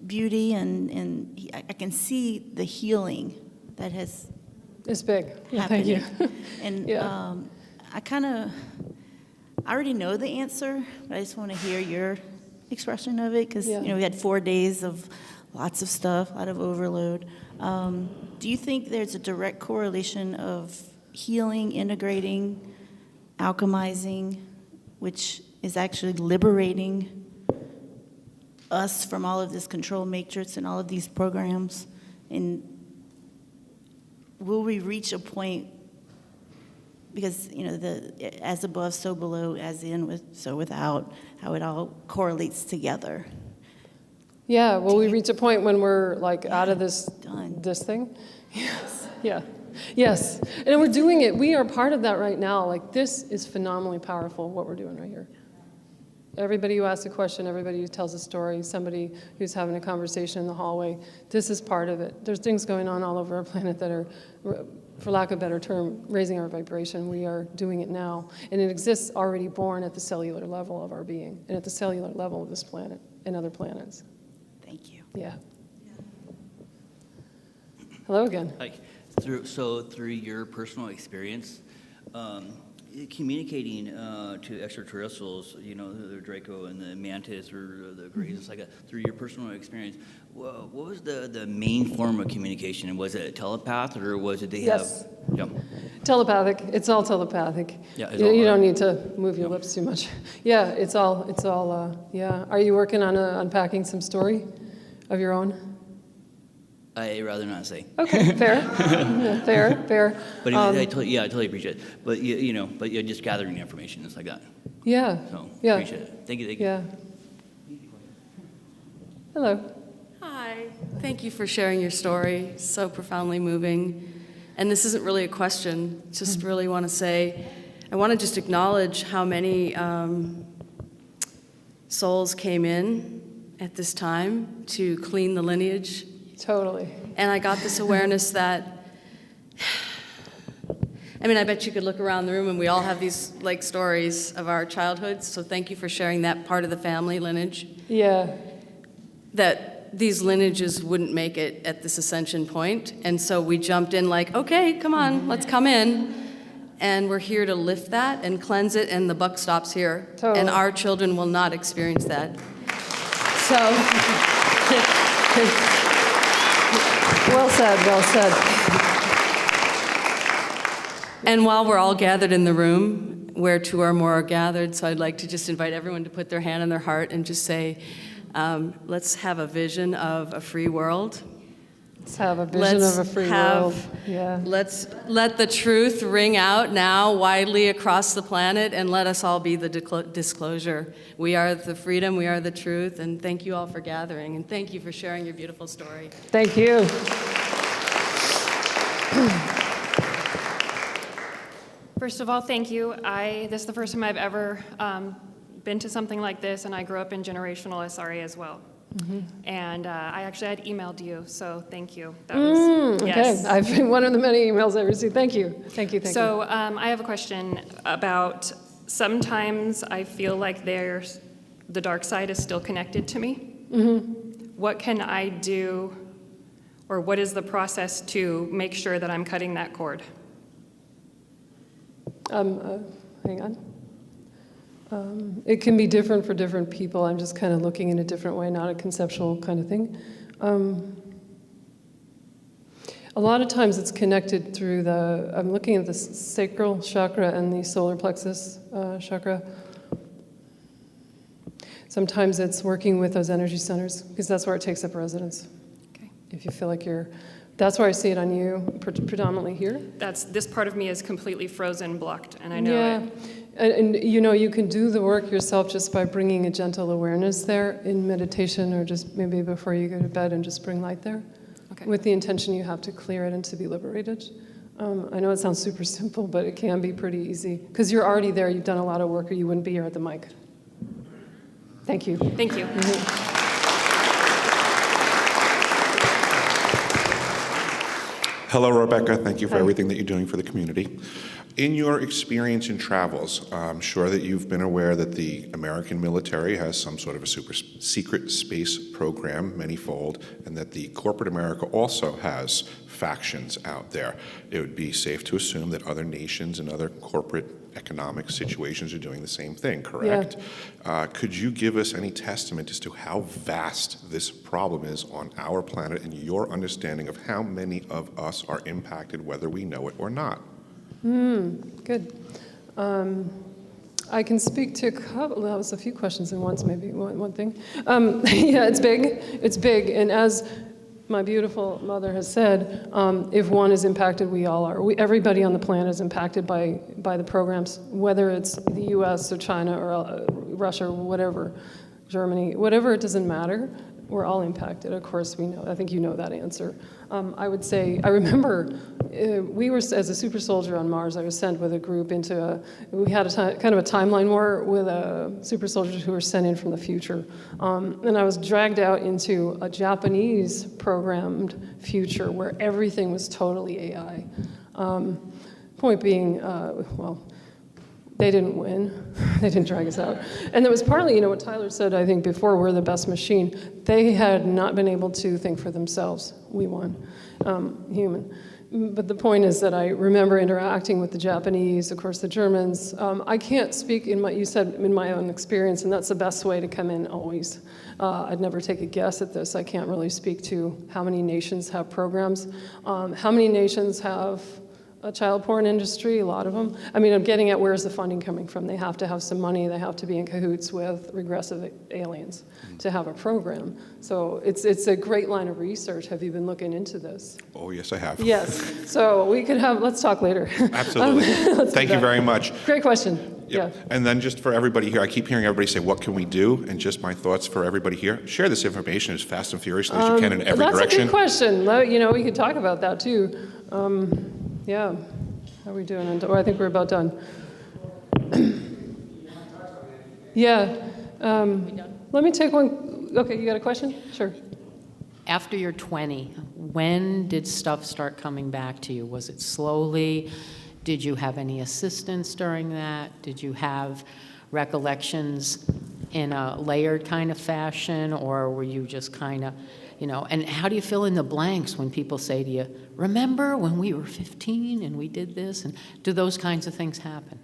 Speaker 6: beauty, and I can see the healing that has
Speaker 1: It's big. Yeah,
Speaker 6: happening.
Speaker 1: thank you.
Speaker 6: And I already know the answer, but I just want to hear your expression of it because we had 4 days of lots of stuff, a lot of overload. Do you think there's a direct correlation of healing, integrating, alchemizing, which is actually liberating us from all of this control matrix and all of these programs? And will we reach a point, because the as above, so below, as in, with so without, how it all correlates together?
Speaker 1: Yeah, will we reach a point when we're like out of this thing?
Speaker 6: Yes.
Speaker 1: Yeah. Yes. And we're doing it. We are part of that right now. Like, this is phenomenally powerful, what we're doing right here. Everybody who asks a question, everybody who tells a story, somebody who's having a conversation in the hallway, this is part of it. There's things going on all over our planet that are, for lack of a better term, raising our vibration. We are doing it now. And it exists already born at the cellular level of our being and at the cellular level of this planet and other planets.
Speaker 6: Thank you.
Speaker 1: Yeah. Hello again.
Speaker 7: Like through your personal experience, communicating to extraterrestrials, the Draco and the mantis or the Greys, it's like through your personal experience, what was the main form of communication? Was it telepath, or was it
Speaker 1: Yes.
Speaker 7: Yeah.
Speaker 1: Telepathic. It's all telepathic.
Speaker 7: Yeah, it's
Speaker 1: You,
Speaker 7: all
Speaker 1: you don't
Speaker 7: right.
Speaker 1: need to move your lips too much. Yeah, it's all, yeah. Are you working on unpacking some story of your own?
Speaker 7: I'd rather not say.
Speaker 1: Okay, fair. Yeah, fair.
Speaker 7: But I totally appreciate it. But but you're just gathering information, it's like that.
Speaker 1: Yeah,
Speaker 7: So
Speaker 1: yeah.
Speaker 7: appreciate it. Thank you.
Speaker 1: Yeah. Hello.
Speaker 8: Hi. Thank you for sharing your story. So profoundly moving. And this isn't really a question. Just really want to say, I want to just acknowledge how many souls came in at this time to clean the lineage.
Speaker 1: Totally.
Speaker 8: And I got this awareness that, I bet you could look around the room and we all have these stories of our childhoods. So thank you for sharing that part of the family lineage.
Speaker 1: Yeah.
Speaker 8: That these lineages wouldn't make it at this ascension point. And so we jumped in okay, come on, let's come in. And we're here to lift that and cleanse it, and the buck stops here.
Speaker 1: Totally.
Speaker 8: And our children will not experience that. So,
Speaker 1: Well said, well said.
Speaker 8: and while we're all gathered in the room, where two or more are gathered, so I'd like to just invite everyone to put their hand on their heart and just say, let's have a vision of a free world.
Speaker 1: Let's have a vision of a free world. Yeah.
Speaker 8: Let's let the truth ring out now widely across the planet, and let us all be the disclosure. We are the freedom, we are the truth, and thank you all for gathering, and thank you for sharing your beautiful story.
Speaker 1: Thank you.
Speaker 9: First of all, thank you. This is the first time I've ever been to something like this, and I grew up in generational SRA as well. Mm-hmm. And I actually had emailed you, so thank you. That was, yes.
Speaker 1: Okay, I've been one of the many emails I've received. Thank you.
Speaker 9: So I have a question about, sometimes I feel like the dark side is still connected to me. Mm-hmm. What can I do, or what is the process to make sure that I'm cutting that cord?
Speaker 1: Hang on. It can be different for different people. I'm just kind of looking in a different way, not a conceptual kind of thing. A lot of times it's connected through I'm looking at the sacral chakra and the solar plexus chakra. Sometimes it's working with those energy centers, because that's where it takes up residence.
Speaker 9: Okay.
Speaker 1: If you feel like that's where I see it on you, predominantly here.
Speaker 9: This part of me is completely frozen, blocked, and I know it.
Speaker 1: And you can do the work yourself just by bringing a gentle awareness there in meditation, or just maybe before you go to bed, and just bring light there.
Speaker 9: Okay.
Speaker 1: With the intention you have to clear it and to be liberated. I know it sounds super simple, but it can be pretty easy, because you're already there, you've done a lot of work, or you wouldn't be here at the mic. Thank you.
Speaker 9: Thank you.
Speaker 1: Mm-hmm.
Speaker 10: Hello, Rebecca. Thank you for everything that you're doing for the community. In your experience in travels, I'm sure that you've been aware that the American military has some sort of a super secret space program, manyfold, and that the corporate America also has factions out there. It would be safe to assume that other nations and other corporate economic situations are doing the same thing, correct? Yeah. Could you give us any testament as to how vast this problem is on our planet, and your understanding of how many of us are impacted, whether we know it or not?
Speaker 1: Good. I can speak to that was a few questions in once, maybe one thing. Yeah, it's big. It's big, and as my beautiful mother has said, if one is impacted, we all are. Everybody on the planet is impacted by the programs, whether it's the U.S. or China or Russia or whatever, Germany, whatever, it doesn't matter. We're all impacted. Of course, we know. I think you know that answer. I would say, I remember we were, as a super soldier on Mars, I was sent with a group we had kind of a timeline war with super soldiers who were sent in from the future. And I was dragged out into a Japanese programmed future where everything was totally AI. Point being, they didn't win. They didn't drag us out. And it was partly, what Tyler said, I think, before, we're the best machine. They had not been able to think for themselves. We won, human. But the point is that I remember interacting with the Japanese, of course, the Germans. I can't speak in you said in my own experience, and that's the best way to come in always. I'd never take a guess at this. I can't really speak to how many nations have programs. How many nations have a child porn industry? A lot of them. I mean, I'm getting at where's the funding coming from. They have to have some money. They have to be in cahoots with regressive aliens to have a program. So it's a great line of research. Have you been looking into this?
Speaker 10: Oh, yes, I have.
Speaker 1: Yes. So we could let's talk later.
Speaker 10: Absolutely. Thank you very much.
Speaker 1: Great question.
Speaker 10: Yeah. And then just for everybody here, I keep hearing everybody say, what can we do? And just my thoughts for everybody here. Share this information as fast and furiously as you can in every direction.
Speaker 1: That's a good question. We could talk about that too. Yeah. How are we doing? I think we're about done. Yeah. Let me take one. Okay, you got a question? Sure.
Speaker 11: After you're 20, when did stuff start coming back to you? Was it slowly? Did you have any assistance during that? Did you have recollections in a layered kind of fashion, or were you just kind of, and how do you fill in the blanks when people say to you, remember when we were 15 and we did this? And do those kinds of things happen?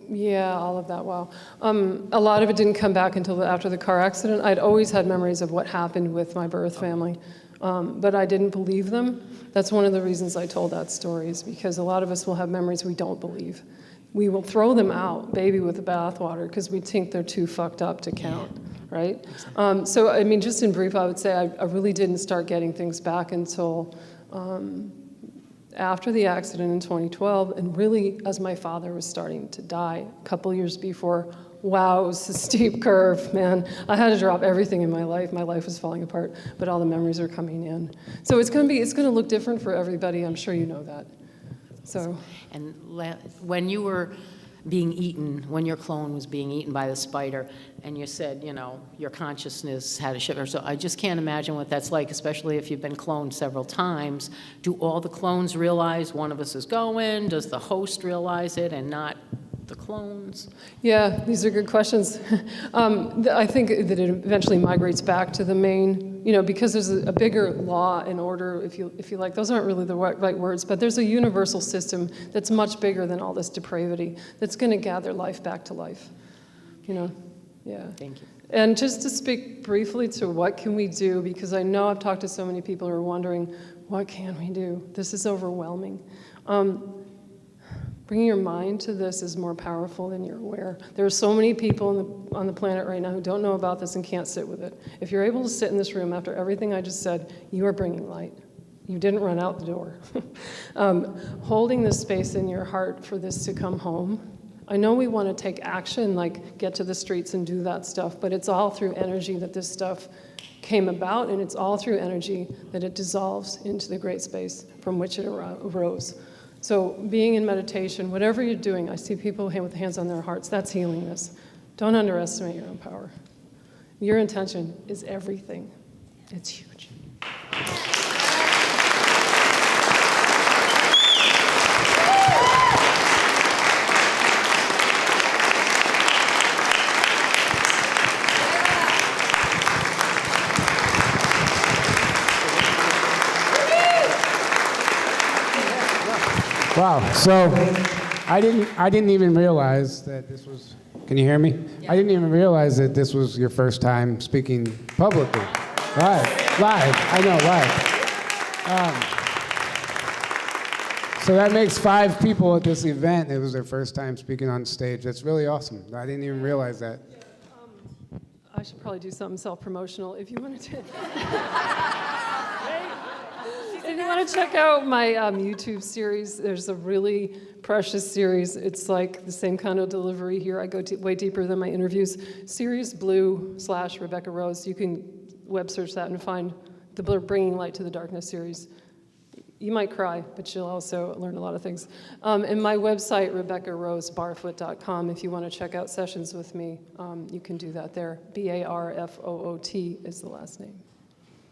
Speaker 1: Yeah, all of that, wow. A lot of it didn't come back until after the car accident. I'd always had memories of what happened with my birth family, but I didn't believe them. That's one of the reasons I told that story, is because a lot of us will have memories we don't believe. We will throw them out, baby with the bathwater, because we think they're too fucked up to count, right? So, I mean, just in brief, I would say I really didn't start getting things back until after the accident in 2012, and really as my father was starting to die a couple years before. Wow, it was a steep curve, man. I had to drop everything in my life. My life was falling apart, but all the memories are coming in. So it's going to look different for everybody. I'm sure you know that. So.
Speaker 11: And when you were being eaten, when your clone was being eaten by the spider, and you said, your consciousness had a shift. So I just can't imagine what that's like, especially if you've been cloned several times. Do all the clones realize one of us is going? Does the host realize it and not the clones? Yeah, these are good questions. I think that it eventually migrates back to the main, because there's a bigger law and order, if you like. Those aren't really the right words, but there's a universal system that's much bigger than all this depravity that's going to gather life back to life. Yeah. Thank you. And just to speak briefly to what can we do, because I know I've talked to so many people who are wondering, what can we do? This is overwhelming. Bringing your mind to this is more powerful than you're aware. There are so many people on the planet right now who don't know about this and can't sit with it. If you're able to sit in this room after everything I just said, you are bringing light. You didn't run out the door. Holding this space in your heart for this to come home. I know we want to take action, like get to the streets and do that stuff, but it's all through energy that this stuff came about, and it's all through energy that it dissolves into the great space from which it arose. So being in meditation, whatever you're doing, I see people with hands on their hearts, that's healing this. Don't underestimate your own power. Your intention is everything. It's huge.
Speaker 2: Wow. So I didn't even realize that this was. Can you hear me? Yeah. I didn't even realize that this was your first time speaking publicly. Live. I know, live. So that makes 5 people at this event. It was their first time speaking on stage. That's really awesome. I didn't even realize that.
Speaker 1: I should probably do something self-promotional. If you want to. If you want to check out my YouTube series, there's a really precious series. It's like the same kind of delivery here. I go way deeper than my interviews. Sirius Blue / Rebecca Rose. You can web search that and find the Bringing Light to the Darkness series. You might cry, but you'll also learn a lot of things. And my website, RebeccaRoseBarfoot.com. If you want to check out sessions with me, you can do that there. BARFOOT is the last name.